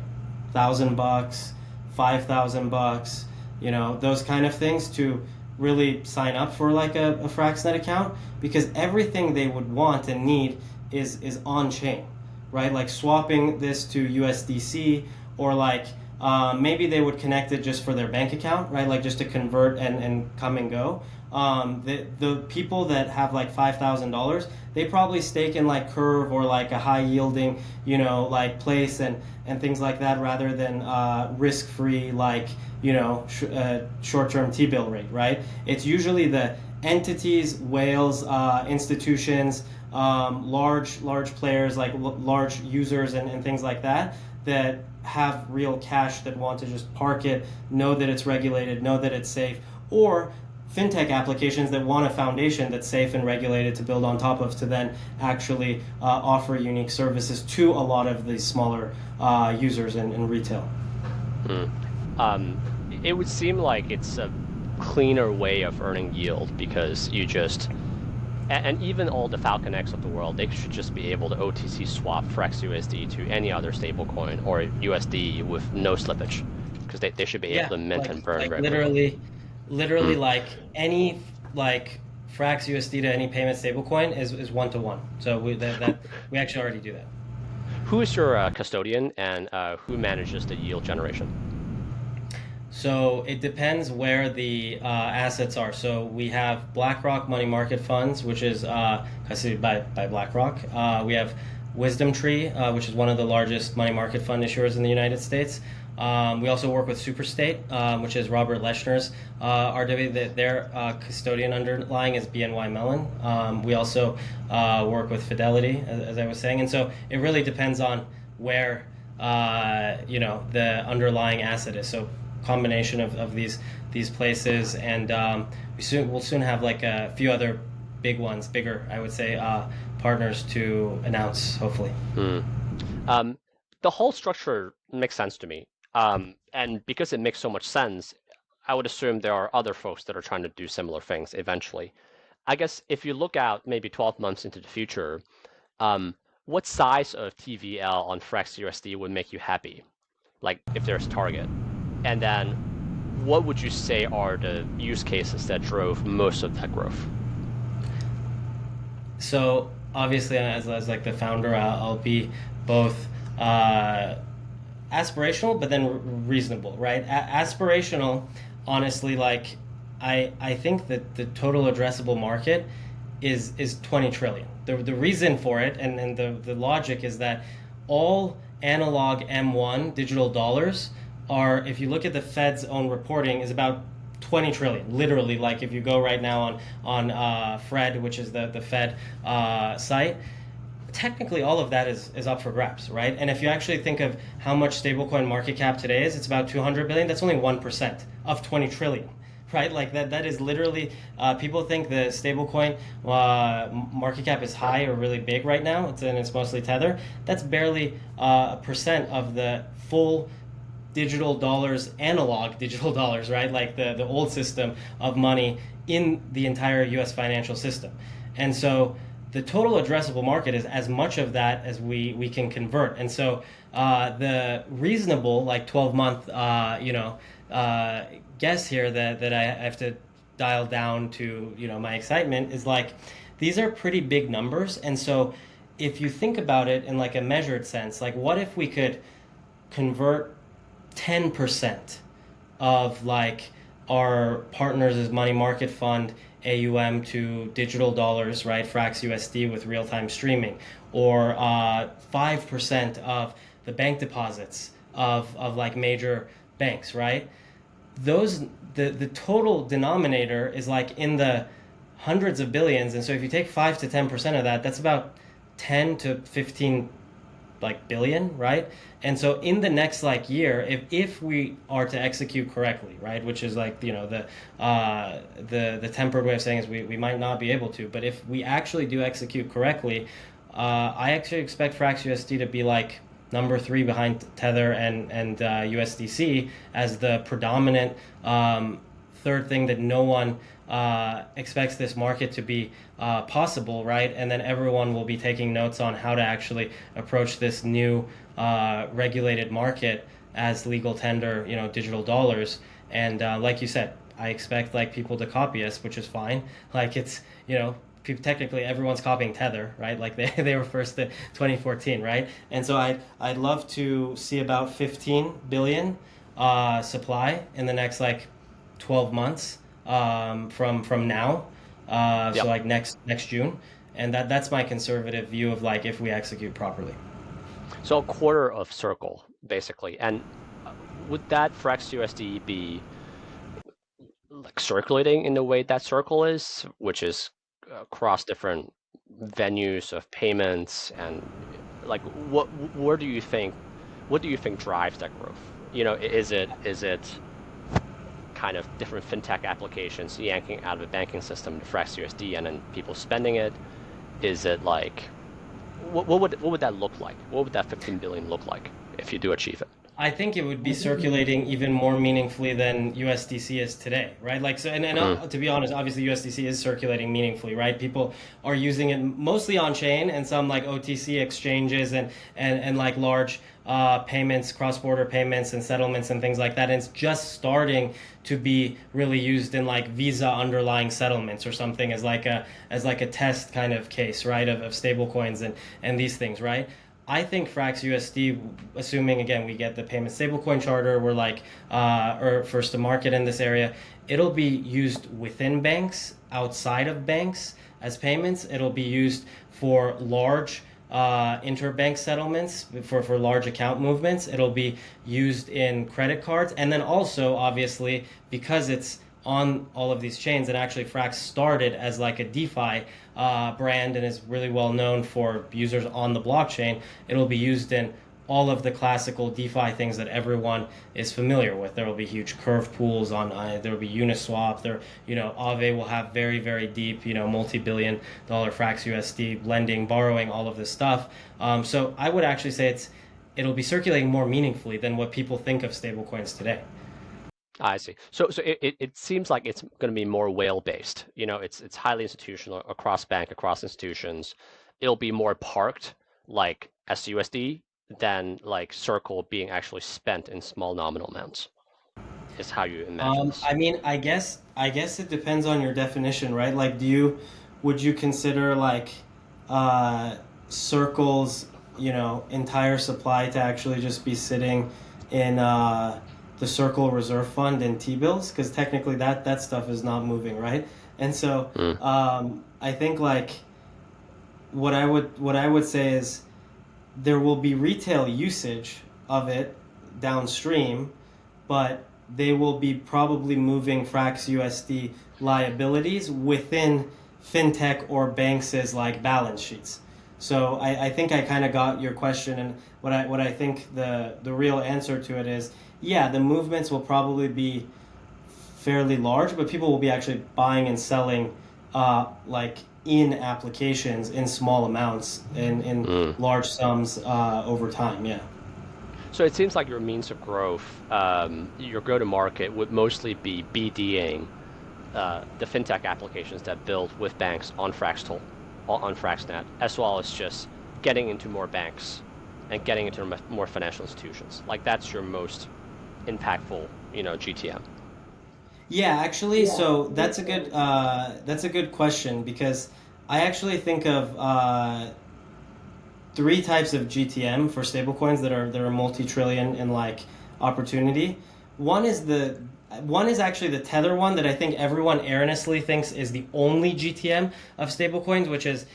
$1,000, $5,000, you know, those kind of things to really sign up for like a FraxNet account, because everything they would want and need is on chain, right? Like swapping this to USDC, or like maybe they would connect it just for their bank account, right? Like just to convert and come and go. The people that have like $5,000, they probably stake in like Curve or like a high yielding, you know, like place and things like that, rather than risk-free like, you know, short-term T-bill rate, right? It's usually the entities, whales, institutions, large players like large users and things like that have real cash that want to just park it, know that it's regulated, know that it's safe, or fintech applications that want a foundation that's safe and regulated to build on top of, to then actually offer unique services to a lot of these smaller users in retail. It would seem like it's a cleaner way of earning yield, because you just, and even all the Falcon X of the world, they should just be able to OTC swap FraxUSD to any other stablecoin or USD with no slippage, because they should be able to mint and burn regularly. Literally like any like Frax USD to any payment stablecoin is 1-to-1. So we actually already do that. Who is your custodian, and who manages the yield generation? So it depends where the assets are. So we have BlackRock money market funds, which is custodied by BlackRock. We have Wisdom Tree, which is one of the largest money market fund issuers in the United States. We also work with Superstate, which is Robert Leshner's RW. Their custodian underlying is BNY Mellon. We also work with Fidelity, as I was saying. And so it really depends on where you know, the underlying asset is. So combination of these places, and we'll soon have like a few other bigger, I would say, partners to announce, hopefully. The whole structure makes sense to me. And because it makes so much sense, I would assume there are other folks that are trying to do similar things eventually. I guess if you look out maybe 12 months into the future, what size of TVL on FraxUSD would make you happy? Like if there's a target. And then what would you say are the use cases that drove most of that growth? So obviously, as like the founder, I'll be both aspirational, but then reasonable, right? Aspirational, honestly, like I think that the total addressable market is 20 trillion. The reason for it and the logic is that all analog M1 digital dollars are, if you look at the Fed's own reporting, is about 20 trillion. Literally, like if you go right now on Fred, which is the Fed site, technically all of that is up for grabs, right? And if you actually think of how much stablecoin market cap today is, it's about 200 billion. That's only 1% of 20 trillion, right? Like that is literally, people think the stablecoin market cap is high or really big right now, and it's mostly Tether. That's barely a percent of the full digital dollars, analog digital dollars, right? Like the old system of money in the entire US financial system. And so the total addressable market is as much of that as we can convert. And so the reasonable, like 12-month, guess here that I have to dial down to, my excitement is like, these are pretty big numbers. And so if you think about it in like a measured sense, like what if we could convert 10% of like our partners' money market fund AUM to digital dollars, right? Frax USD with real-time streaming, or 5% of the bank deposits of like major banks, right? Those the total denominator is like in the hundreds of billions, and so if you take 5 to 10% of that, that's about 10 to 15 like billion, right? And so in the next like year, if we are to execute correctly, right, which is like, you know, the tempered way of saying is we might not be able to, but if we actually do execute correctly, I actually expect Frax USD to be like number 3 behind Tether and USDC as the predominant third thing that no one expects this market to be possible, right? And then everyone will be taking notes on how to actually approach this new regulated market as legal tender, you know, digital dollars. And like you said, I expect like people to copy us, which is fine. Like it's, you know, technically everyone's copying Tether, right? Like they were first in 2014, right? And so I'd love to see about 15 billion supply in the next like 12 months from now. Yep. So like next June, and that's my conservative view of like if we execute properly. So a quarter of Circle, basically. And would that Frax USD be like circulating in the way that Circle is, which is across different venues of payments, and like what do you think drives that growth? You know, is it kind of different fintech applications yanking out of the banking system to Frax USD and then people spending it? Is it like what would that look like? What would that 15 billion look like if you do achieve it? I think it would be circulating even more meaningfully than USDC is today, right? Like so, and to be honest, obviously USDC is circulating meaningfully, right? People are using it mostly on chain and some like OTC exchanges and like large payments, cross-border payments and settlements and things like that. And it's just starting to be really used in like Visa underlying settlements or something as like a test kind of case, right? Of stable coins and these things, right? I think Frax USD, assuming again we get the payment stablecoin charter, we're like or first to market in this area, it'll be used within banks, outside of banks as payments. It'll be used for large interbank settlements, for large account movements. It'll be used in credit cards, and then also obviously because it's on all of these chains, and actually Frax started as like a DeFi brand and is really well known for users on the blockchain. It'll be used in all of the classical DeFi things that everyone is familiar with. There will be huge curve pools on. There will be Uniswap. There, you know, Aave will have very, very deep, you know, multi-billion-dollar Frax USD lending, borrowing, all of this stuff. So I would actually say it'll be circulating more meaningfully than what people think of stablecoins today. I see. So it seems like it's going to be more whale based. You know, it's highly institutional across bank, across institutions. It'll be more parked like SUSD than like Circle being actually spent in small nominal amounts. Is how you imagine this. I mean, I guess it depends on your definition, right? Like, would you consider like Circle's, you know, entire supply to actually just be sitting in the Circle Reserve Fund and T-bills? Because technically that stuff is not moving, right? And so I think like what I would say is there will be retail usage of it downstream, but they will be probably moving Frax USD liabilities within fintech or banks' like balance sheets. So I think I kind of got your question, and what I think the real answer to it is, yeah, the movements will probably be fairly large, but people will be actually buying and selling like in applications in small amounts in large sums over time. Yeah. So it seems like your means of growth, your go-to-market would mostly be BDing the fintech applications that build with banks on on FraxNet, as well as just getting into more banks and getting into more financial institutions. Like that's your most impactful, you know, GTM. Yeah, actually, so that's a good question, because I actually think of three types of GTM for stablecoins that are multi-trillion in like opportunity. One is One is actually the Tether one that I think everyone erroneously thinks is the only GTM of stablecoins, which is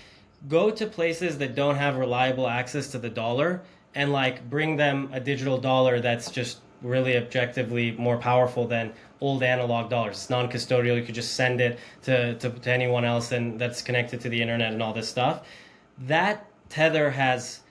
go to places that don't have reliable access to the dollar and like bring them a digital dollar that's just really objectively more powerful than old analog dollars. It's non-custodial. You could just send it to anyone else and that's connected to the internet and all this stuff. That Tether has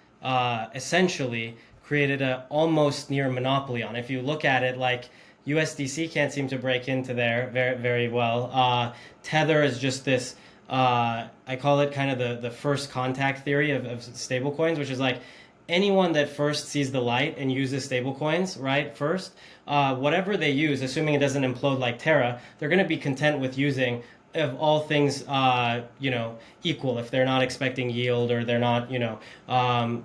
essentially created a almost near monopoly on. If you look at it, like USDC can't seem to break into there very well. Tether is just this, I call it kind of the first contact theory of stablecoins, which is like anyone that first sees the light and uses stablecoins, right, first, whatever they use, assuming it doesn't implode like Terra, they're going to be content with using, of all things, equal, if they're not expecting yield or they're not,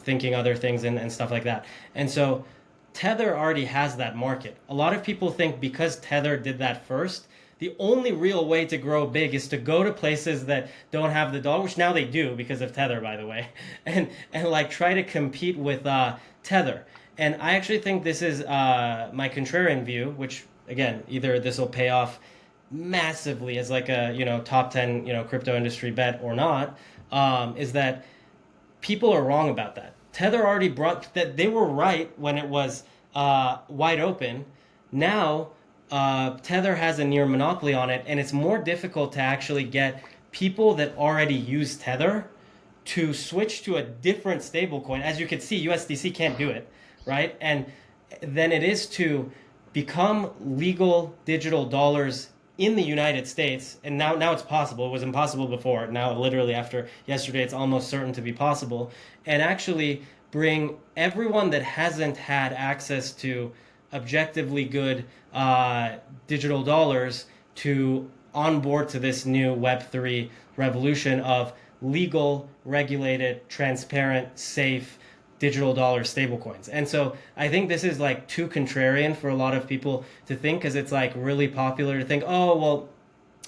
thinking other things and stuff like that. And so Tether already has that market. A lot of people think because Tether did that first, the only real way to grow big is to go to places that don't have the dollar, which now they do because of Tether, by the way, and like try to compete with Tether. And I actually think this is my contrarian view, which again, either this will pay off massively as like a top 10 crypto industry bet or not, is that people are wrong about that. Tether already brought that. They were right when it was wide open. Now Tether has a near monopoly on it, and it's more difficult to actually get people that already use Tether to switch to a different stablecoin. As you can see, USDC can't do it, right? And then it is to become legal digital dollars in the United States, and now it's possible. It was impossible before. Now, literally after yesterday, it's almost certain to be possible. And actually bring everyone that hasn't had access to objectively good digital dollars to onboard to this new Web3 revolution of legal, regulated, transparent, safe digital dollar stablecoins. And so I think this is like too contrarian for a lot of people to think, because it's like really popular to think, oh, well,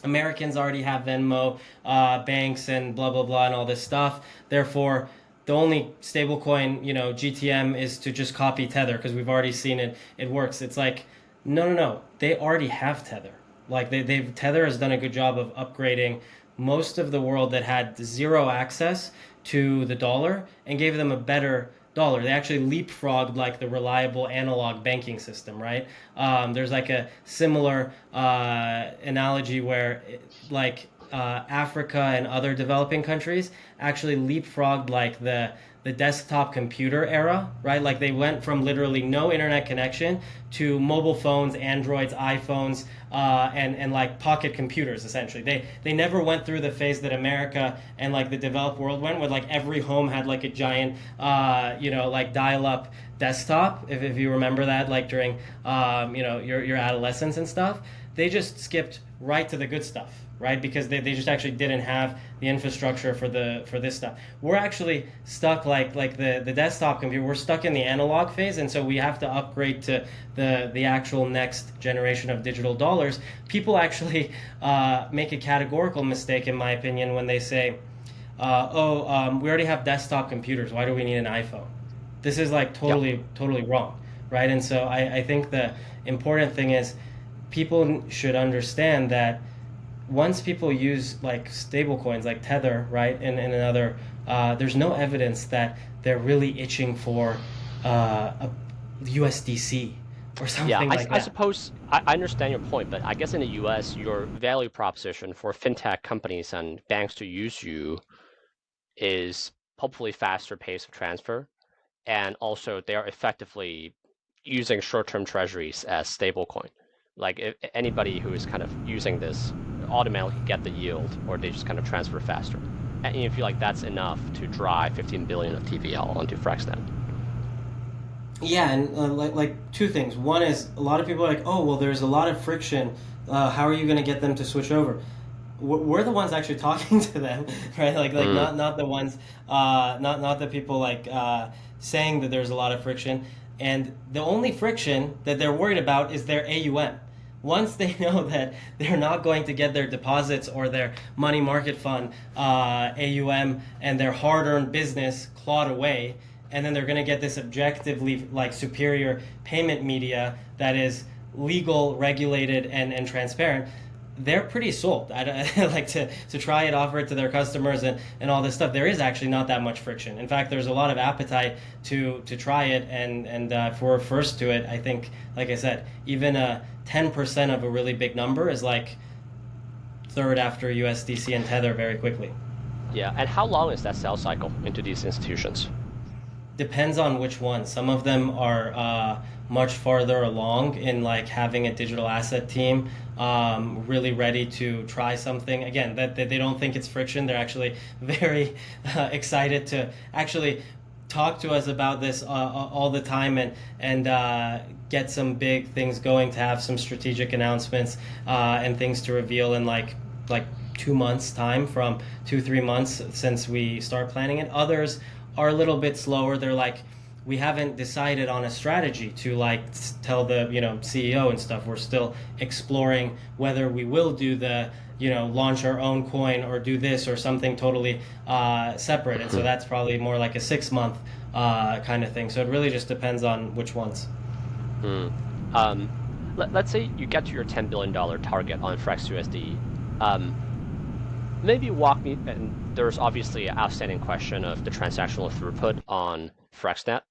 Americans already have Venmo, banks and blah, blah, blah, and all this stuff. Therefore, the only stablecoin, GTM is to just copy Tether because we've already seen it works. It's like, no. They already have Tether. Like Tether has done a good job of upgrading most of the world that had zero access to the dollar and gave them a better dollar. They actually leapfrogged like the reliable analog banking system, right? There's like a similar analogy where Africa and other developing countries actually leapfrogged like the desktop computer era, right? Like they went from literally no internet connection to mobile phones, Androids, iPhones, and like pocket computers, essentially. They never went through the phase that America and like the developed world went, where like every home had like a giant, like dial-up desktop, if you remember that, like during, your adolescence and stuff. They just skipped right to the good stuff, right? Because they just actually didn't have the infrastructure for this stuff. We're actually stuck like the desktop computer. We're stuck in the analog phase, and so we have to upgrade to the actual next generation of digital dollars. People actually make a categorical mistake, in my opinion, when they say, we already have desktop computers. Why do we need an iPhone? This is like totally wrong, right? And so I think the important thing is people should understand that once people use like stable coins like Tether, right, and another, there's no evidence that they're really itching for a USDC or something like that. I suppose I understand your point, but I guess in the US, your value proposition for fintech companies and banks to use you is hopefully faster pace of transfer, and also they are effectively using short-term treasuries as stablecoin. Like if anybody who is kind of using this automatically get the yield, or they just kind of transfer faster. And you feel like that's enough to drive 15 billion of TVL onto FraxNet. Yeah, and like two things. One is a lot of people are like, oh, well, there's a lot of friction. How are you going to get them to switch over? We're the ones actually talking to them, right? Like not the ones, not the people like saying that there's a lot of friction. And the only friction that they're worried about is their AUM. Once they know that they're not going to get their deposits or their money market fund AUM and their hard-earned business clawed away, and then they're going to get this objectively like superior payment media that is legal, regulated, and transparent, they're pretty sold. I like to try it, offer it to their customers, and all this stuff. There is actually not that much friction. In fact, there's a lot of appetite to try it, and if we're first to it, I think, like I said, even 10% of a really big number is like third after USDC and Tether very quickly. Yeah, and how long is that sales cycle into these institutions? Depends on which one. Some of them are much farther along in like having a digital asset team really ready to try something. Again, that they don't think it's friction. They're actually very excited to actually talk to us about this all the time and get some big things going, to have some strategic announcements and things to reveal in like 2 months time, from 2-3 months since we start planning it. Others are a little bit slower. They're like, we haven't decided on a strategy to like tell the CEO and stuff. We're still exploring whether we will do the launch our own coin or do this or something totally separate. And so that's probably more like a 6-month kind of thing. So it really just depends on which ones. Let's say you get to your $10 billion target on FraxUSD. Maybe walk me, and there's obviously an outstanding question of the transactional throughput on FraxNet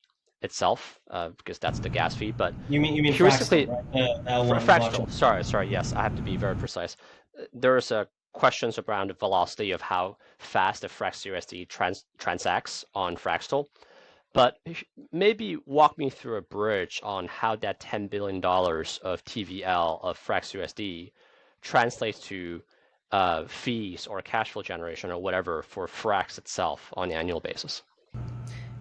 itself, because that's the gas fee. But you mean Fractal, right? Fractal. Sorry. Yes, I have to be very precise. There's questions around the velocity of how fast the FraxUSD transacts on Fractal. But maybe walk me through a bridge on how that $10 billion of TVL of FraxUSD translates to fees or cash flow generation or whatever for Frax itself on an annual basis.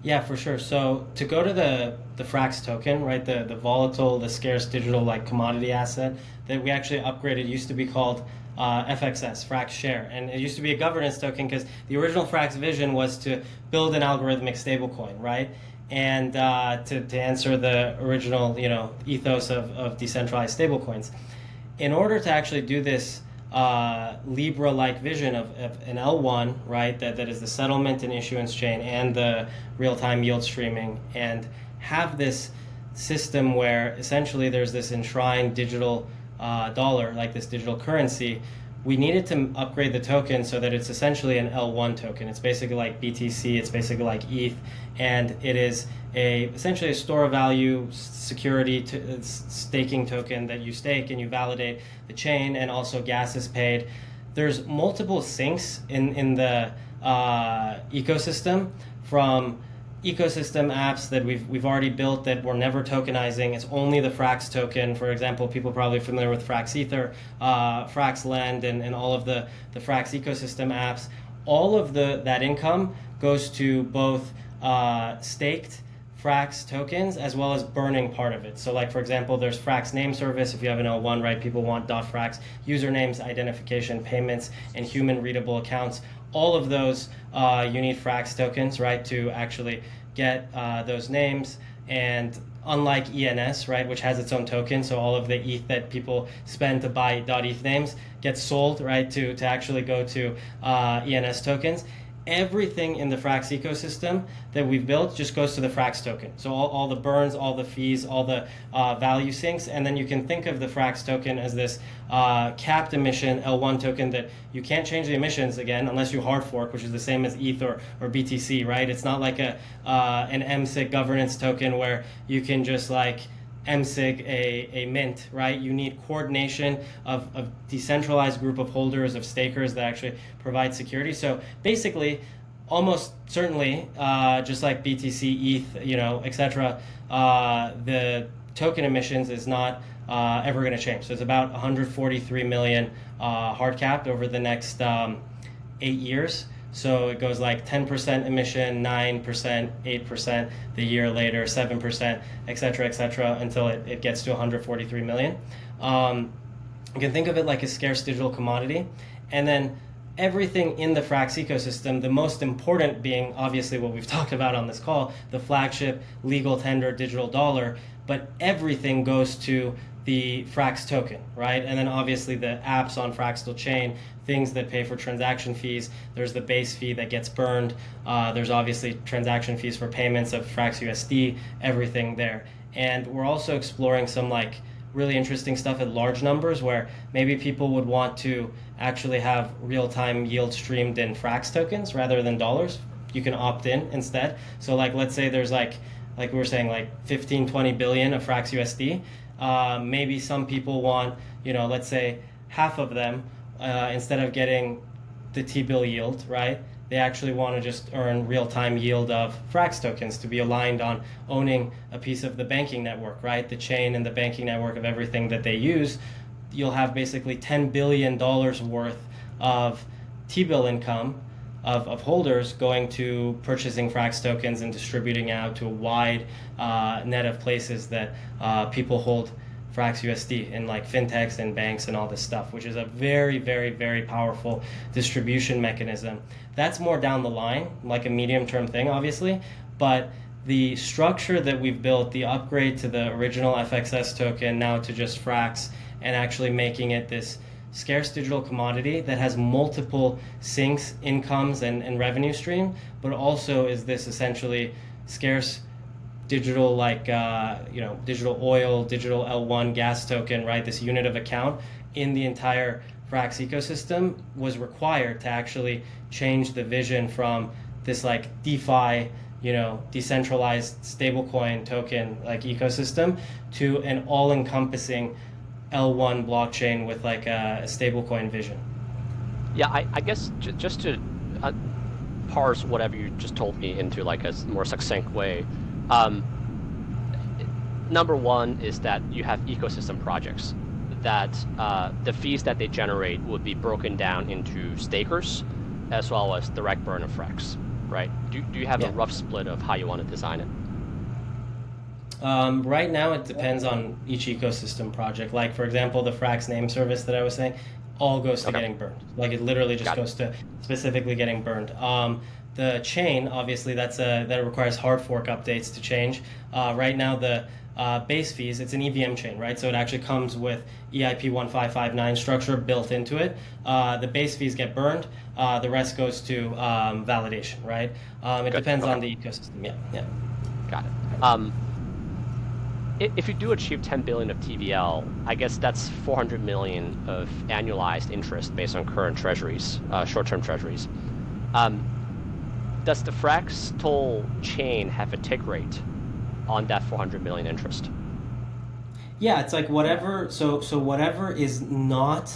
Yeah, for sure. So to go to the Frax token, right, the volatile, the scarce digital like commodity asset that we actually upgraded, used to be called FXS, Frax Share. And it used to be a governance token because the original Frax vision was to build an algorithmic stablecoin, right? And to answer the original ethos of decentralized stablecoins. In order to actually do this Libra-like vision of an L1, right, that is the settlement and issuance chain and the real-time yield streaming, and have this system where essentially there's this enshrined digital dollar, like this digital currency. We needed to upgrade the token so that it's essentially an L1 token. It's basically like BTC, it's basically like ETH, and it is essentially a store of value security staking token that you stake and you validate the chain, and also gas is paid. There's multiple sinks in the ecosystem, from ecosystem apps that we've already built that we're never tokenizing. It's only the Frax token. For example, people are probably familiar with Frax Ether, Frax Lend, and all of the Frax ecosystem apps. All of that income goes to both staked Frax tokens as well as burning part of it. So like, for example, there's Frax name service. If you have an L1, right, people want .frax, usernames, identification, payments, and human readable accounts. All of those, you need Frax tokens, right, to actually get those names. And unlike ENS, right, which has its own token, so all of the ETH that people spend to buy .eth names gets sold, right, to actually go to ENS tokens. Everything in the Frax ecosystem that we've built just goes to the Frax token. So all the burns, all the fees, all the value sinks, and then you can think of the Frax token as this capped emission L1 token that you can't change the emissions again unless you hard fork, which is the same as ETH or BTC, right? It's not like an MSIG governance token where you can just like MSIG a mint, right? You need coordination of decentralized group of holders, of stakers that actually provide security. So basically, almost certainly, just like BTC, ETH, etc., the token emissions is not ever going to change. So it's about 143 million hard capped over the next 8 years. So it goes like 10% emission, 9%, 8% the year later, 7%, et cetera, until it gets to 143 million. You can think of it like a scarce digital commodity. And then everything in the Frax ecosystem, the most important being obviously what we've talked about on this call, the flagship legal tender digital dollar, but everything goes to the Frax token, right? And then obviously the apps on Fraxtal chain, things that pay for transaction fees. There's the base fee that gets burned. There's obviously transaction fees for payments of Frax USD, everything there. And we're also exploring some like really interesting stuff at large numbers where maybe people would want to actually have real-time yield streamed in Frax tokens rather than dollars. You can opt in instead. So like, let's say there's like we were saying, like 15, 20 billion of Frax USD. Maybe some people want, let's say half of them, instead of getting the T-bill yield, right? They actually want to just earn real-time yield of Frax tokens to be aligned on owning a piece of the banking network, right? The chain and the banking network of everything that they use. You'll have basically $10 billion worth of T-bill income of holders going to purchasing Frax tokens and distributing out to a wide net of places that people hold Frax USD in, like fintechs and banks and all this stuff, which is a very, very, very powerful distribution mechanism. That's more down the line, like a medium-term thing, obviously, but the structure that we've built, the upgrade to the original FXS token now to just Frax, and actually making it this scarce digital commodity that has multiple sinks, incomes, and revenue stream, but also is this essentially scarce digital, like digital oil, digital L1 gas token, right? This unit of account in the entire Frax ecosystem was required to actually change the vision from this like DeFi, decentralized stablecoin token like ecosystem to an all-encompassing L1 blockchain with like a stablecoin vision. Yeah, I guess just to parse whatever you just told me into like a more succinct way. Number one is that you have ecosystem projects that the fees that they generate would be broken down into stakers as well as direct burn of Frax, right? Do you have a rough split of how you want to design it? Right now, it depends on each ecosystem project. Like, for example, the Frax name service that I was saying, all goes to getting burned. Like, it literally just goes to specifically getting burned. The chain, obviously, that requires hard fork updates to change. Right now, the base fees, it's an EVM chain, right? So it actually comes with EIP 1559 structure built into it. The base fees get burned. The rest goes to validation, right? It depends on the ecosystem. Yeah. Got it. If you do achieve 10 billion of TVL, I guess that's 400 million of annualized interest based on current treasuries, short-term treasuries. Does the Frax toll chain have a tick rate on that 400 million interest? Yeah, it's like whatever. So whatever is not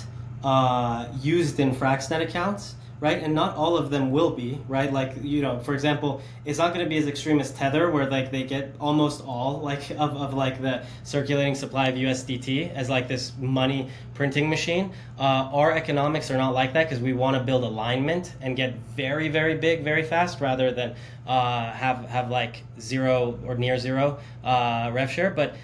used in FraxNet accounts, right? And not all of them will be, right? Like, for example, it's not going to be as extreme as Tether, where like they get almost all like of like the circulating supply of USDT as like this money printing machine. Our economics are not like that because we want to build alignment and get very, very big very fast rather than have like zero or near zero rev share. But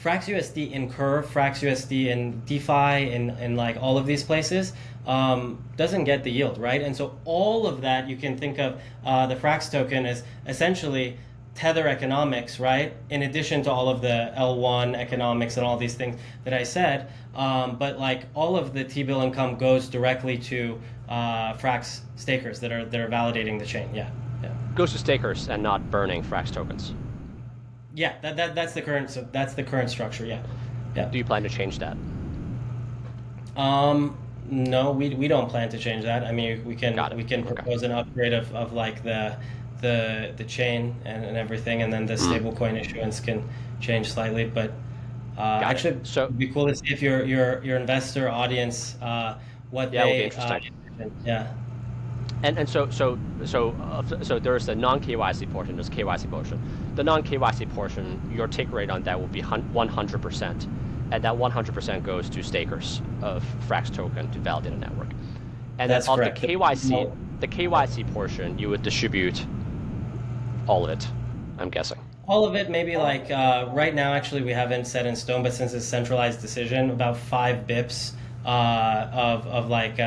Frax USD in Curve, Frax USD in DeFi, and like all of these places doesn't get the yield, right? And so all of that, you can think of the Frax token as essentially Tether economics, right? In addition to all of the L1 economics and all these things that I said, but like all of the T-bill income goes directly to Frax stakers that are validating the chain. Yeah. Goes to stakers and not burning Frax tokens. Yeah, that's the current. So that's the current structure. Yeah. Do you plan to change that? No, we don't plan to change that. I mean, we can propose an upgrade of like the chain and everything, and then the stablecoin issuance can change slightly. But actually, so it'd be cool to see if your investor audience what they And so there's the non-KYC portion, there's KYC portion. The non-KYC portion, your take rate on that will be 100%, and that 100% goes to stakers of Frax token to validate a network. And that's then on correct. the KYC portion, you would distribute all of it, I'm guessing. All of it, maybe like right now, actually, we haven't set in stone, but since it's a centralized decision, about 5 bips of like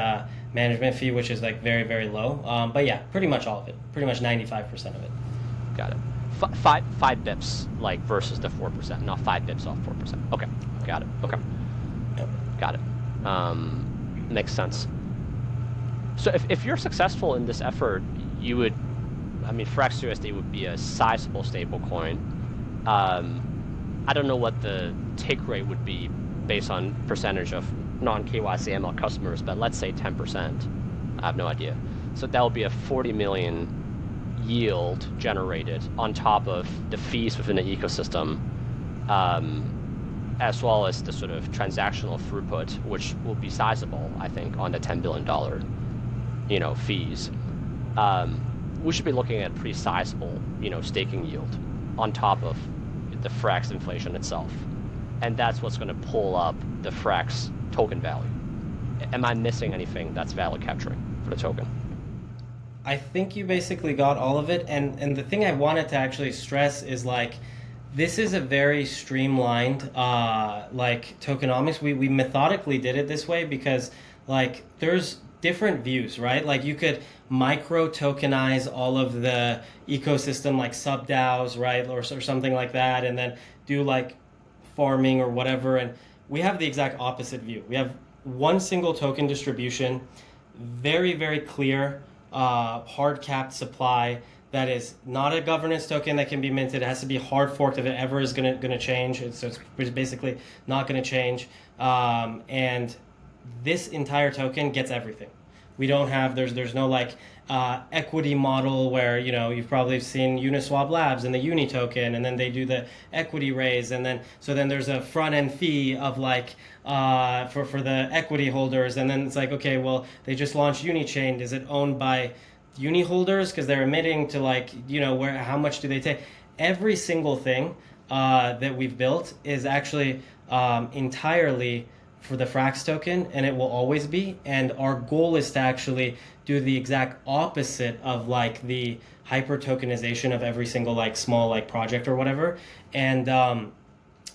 management fee, which is like very, very low. But yeah, pretty much all of it, pretty much 95% of it. Got it. Five bips, like versus the 4%, not 5 bips off 4%. Okay, got it. Okay, got it. Makes sense. So if you're successful in this effort, you would, I mean, Frax USD would be a sizable stable coin. I don't know what the take rate would be based on percentage of non-KYC ML customers, but let's say 10%. I have no idea. So that will be a 40 million yield generated on top of the fees within the ecosystem, as well as the sort of transactional throughput, which will be sizable, I think, on the $10 billion, fees. We should be looking at pretty sizable, staking yield on top of the Frax inflation itself. And that's what's going to pull up the Frax token value. Am I missing anything that's value capturing for the token? I think you basically got all of it. And the thing I wanted to actually stress is this is a very streamlined tokenomics. We methodically did it this way because there's different views, right? You could micro tokenize all of the ecosystem like sub DAOs, right? Or something like that, and then do farming or whatever. And we have the exact opposite view. We have one single token distribution, very, very clear, hard capped supply that is not a governance token that can be minted. It has to be hard forked if it ever is going to change. So it's basically not going to change. And this entire token gets everything. We don't have, there's no equity model where, you've probably seen Uniswap Labs and the Uni token, and then they do the equity raise. And then there's a front end fee of for the equity holders. And then it's okay, well, they just launched Unichain. Is it owned by Uni holders? Because they're emitting to how much do they take? Every single thing that we've built is actually entirely for the Frax token, and it will always be. And our goal is to actually do the exact opposite of the hyper tokenization of every single small project or whatever, and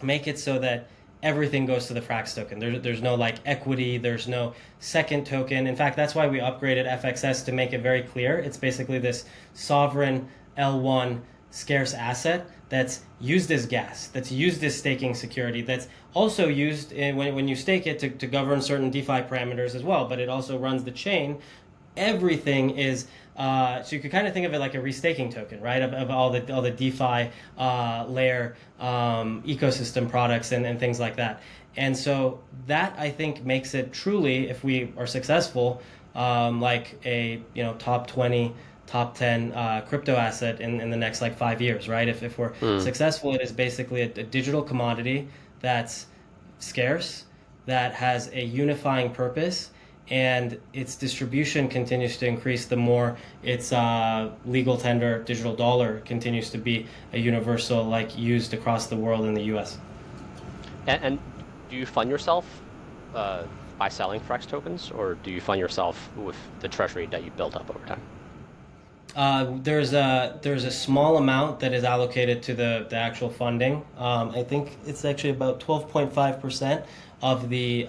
make it so that everything goes to the Frax token. There's no equity, there's no second token. In fact, that's why we upgraded FXS to make it very clear. It's basically this sovereign L1 scarce asset that's used as gas, that's used as staking security, that's also used when you stake it to govern certain DeFi parameters as well, but it also runs the chain. Everything is, so you could kind of think of it like a restaking token, right? Of all the DeFi layer ecosystem products and things like that. And so that, I think, makes it truly, if we are successful, a top 20, top 10 crypto asset in the next 5 years, right? If we're successful, it is basically a digital commodity that's scarce, that has a unifying purpose, and its distribution continues to increase the more its legal tender digital dollar continues to be a universal used across the world in the US. And do you fund yourself by selling Frax tokens, or do you fund yourself with the treasury that you built up over time? There's a small amount that is allocated to the actual funding. I think it's actually about 12.5% of the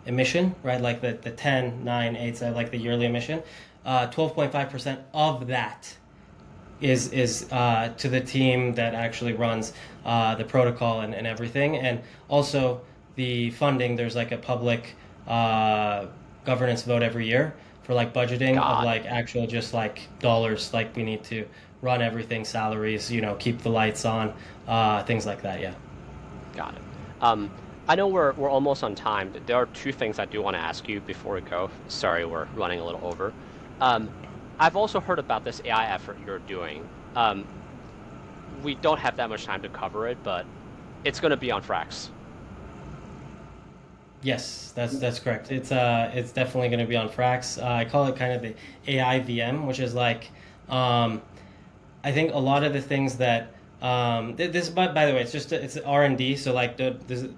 emission, right? The 10, 9, 8, the yearly emission. 12.5% of that is to the team that actually runs the protocol and everything. And also the funding, there's a public governance vote every year for budgeting of actual just dollars, we need to run everything, salaries, keep the lights on, things like that. Yeah. Got it. I know we're almost on time. There are two things I do want to ask you before we go. Sorry, we're running a little over. I've also heard about this AI effort you're doing. We don't have that much time to cover it, but it's going to be on Frax. Yes, that's correct. It's definitely going to be on Frax. I call it kind of the AI VM, which is I think a lot of the things that this. By the way, it's R&D. So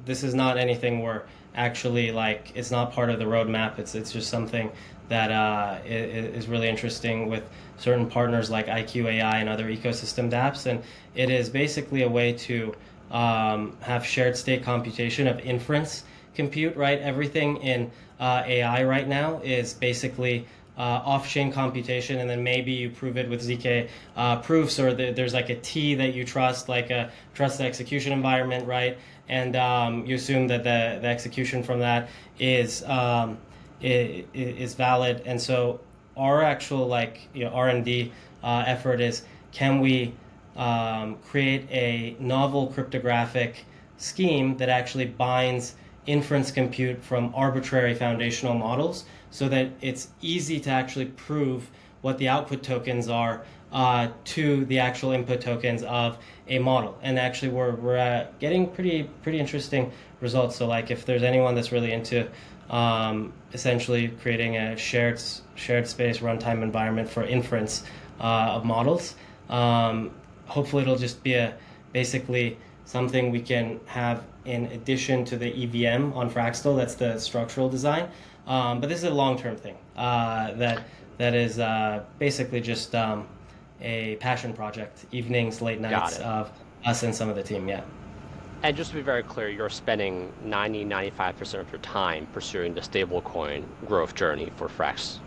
this is not anything we're actually it's not part of the roadmap. It's just something that is really interesting with certain partners like IQ AI and other ecosystem dApps, and it is basically a way to have shared state computation of inference compute, right? Everything in AI right now is basically off-chain computation, and then maybe you prove it with ZK proofs, or there's a T that you trust, a trusted execution environment, right? And you assume that the execution from that is valid. And so our actual R&D effort is, can we create a novel cryptographic scheme that actually binds inference compute from arbitrary foundational models so that it's easy to actually prove what the output tokens are to the actual input tokens of a model. And actually, we're getting pretty interesting results. So like, if there's anyone that's really into essentially creating a shared space runtime environment for inference of models, hopefully it'll just be basically something we can have in addition to the EVM on Fractal. That's the structural design. But this is a long-term thing that is basically just a passion project, evenings, late nights of us and some of the team, yeah. And just to be very clear, you're spending 95% of your time pursuing the stablecoin growth journey for Frax.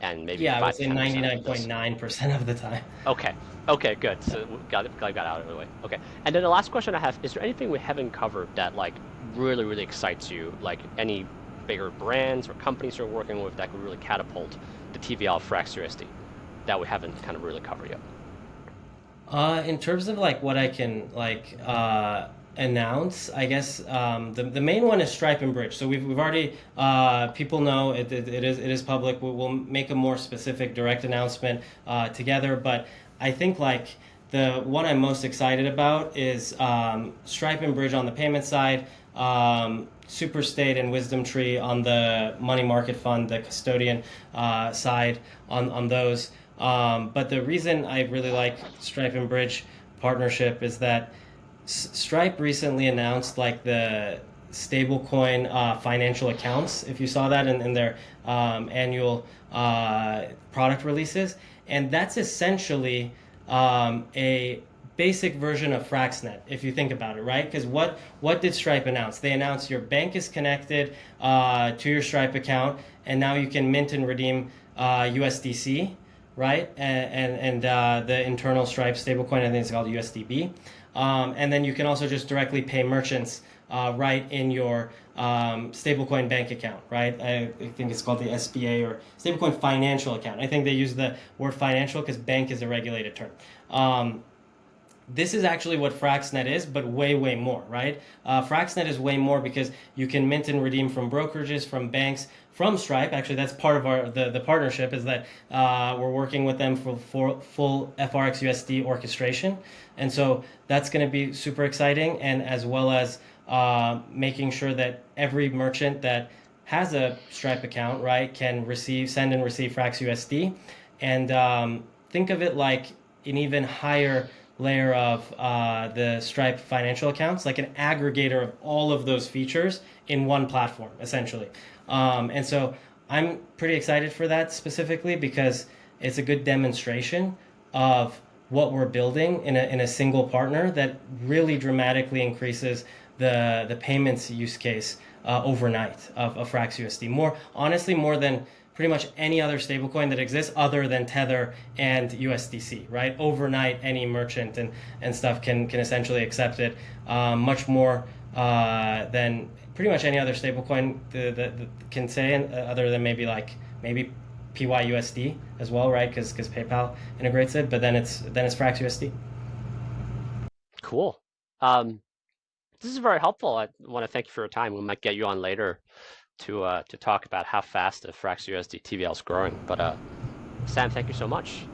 And maybe I would say 99.9% of the time. Okay, good. So got out of the way. Okay. And then the last question I have, is there anything we haven't covered that like really excites you? Like any bigger brands or companies you're working with that could really catapult the TVL of Frax USD that we haven't kind of really covered yet? In terms of like what I can like announce, I guess the main one is Stripe and Bridge. So we've already people know it is public. We'll make a more specific direct announcement together. But I think like the one I'm most excited about is Stripe and Bridge on the payment side, Superstate and Wisdom Tree on the money market fund, the custodian side on those. But the reason I really like Stripe and Bridge partnership is that Stripe recently announced like the stablecoin financial accounts, if you saw that in their annual product releases. And that's essentially a basic version of FraxNet, if you think about it, right? Because what did Stripe announce? They announced your bank is connected to your Stripe account, and now you can mint and redeem USDC, right? And the internal Stripe stablecoin, I think it's called USDB. And then you can also just directly pay merchants right in your stablecoin bank account, right? I think it's called the SBA or stablecoin financial account. I think they use the word financial because bank is a regulated term. This is actually what FraxNet is, but way more, right? FraxNet is way more because you can mint and redeem from brokerages, from banks, from Stripe. Actually, that's part of the partnership is that we're working with them for full FRxUSD orchestration. And so that's going to be super exciting, and as well as making sure that every merchant that has a Stripe account, right, can send and receive FraxUSD. And think of it like an even higher layer of the Stripe financial accounts, like an aggregator of all of those features in one platform, essentially. And so I'm pretty excited for that specifically because it's a good demonstration of what we're building in a single partner that really dramatically increases the payments use case overnight of FraxUSD. More than pretty much any other stablecoin that exists other than Tether and USDC, right? Overnight, any merchant and stuff can essentially accept it much more than pretty much any other stablecoin that can say, other than maybe PYUSD as well, right? Because PayPal integrates it, but then it's FraxUSD. Cool. This is very helpful. I want to thank you for your time. We might get you on later to talk about how fast the Frax USD TVL is growing. But Sam, thank you so much.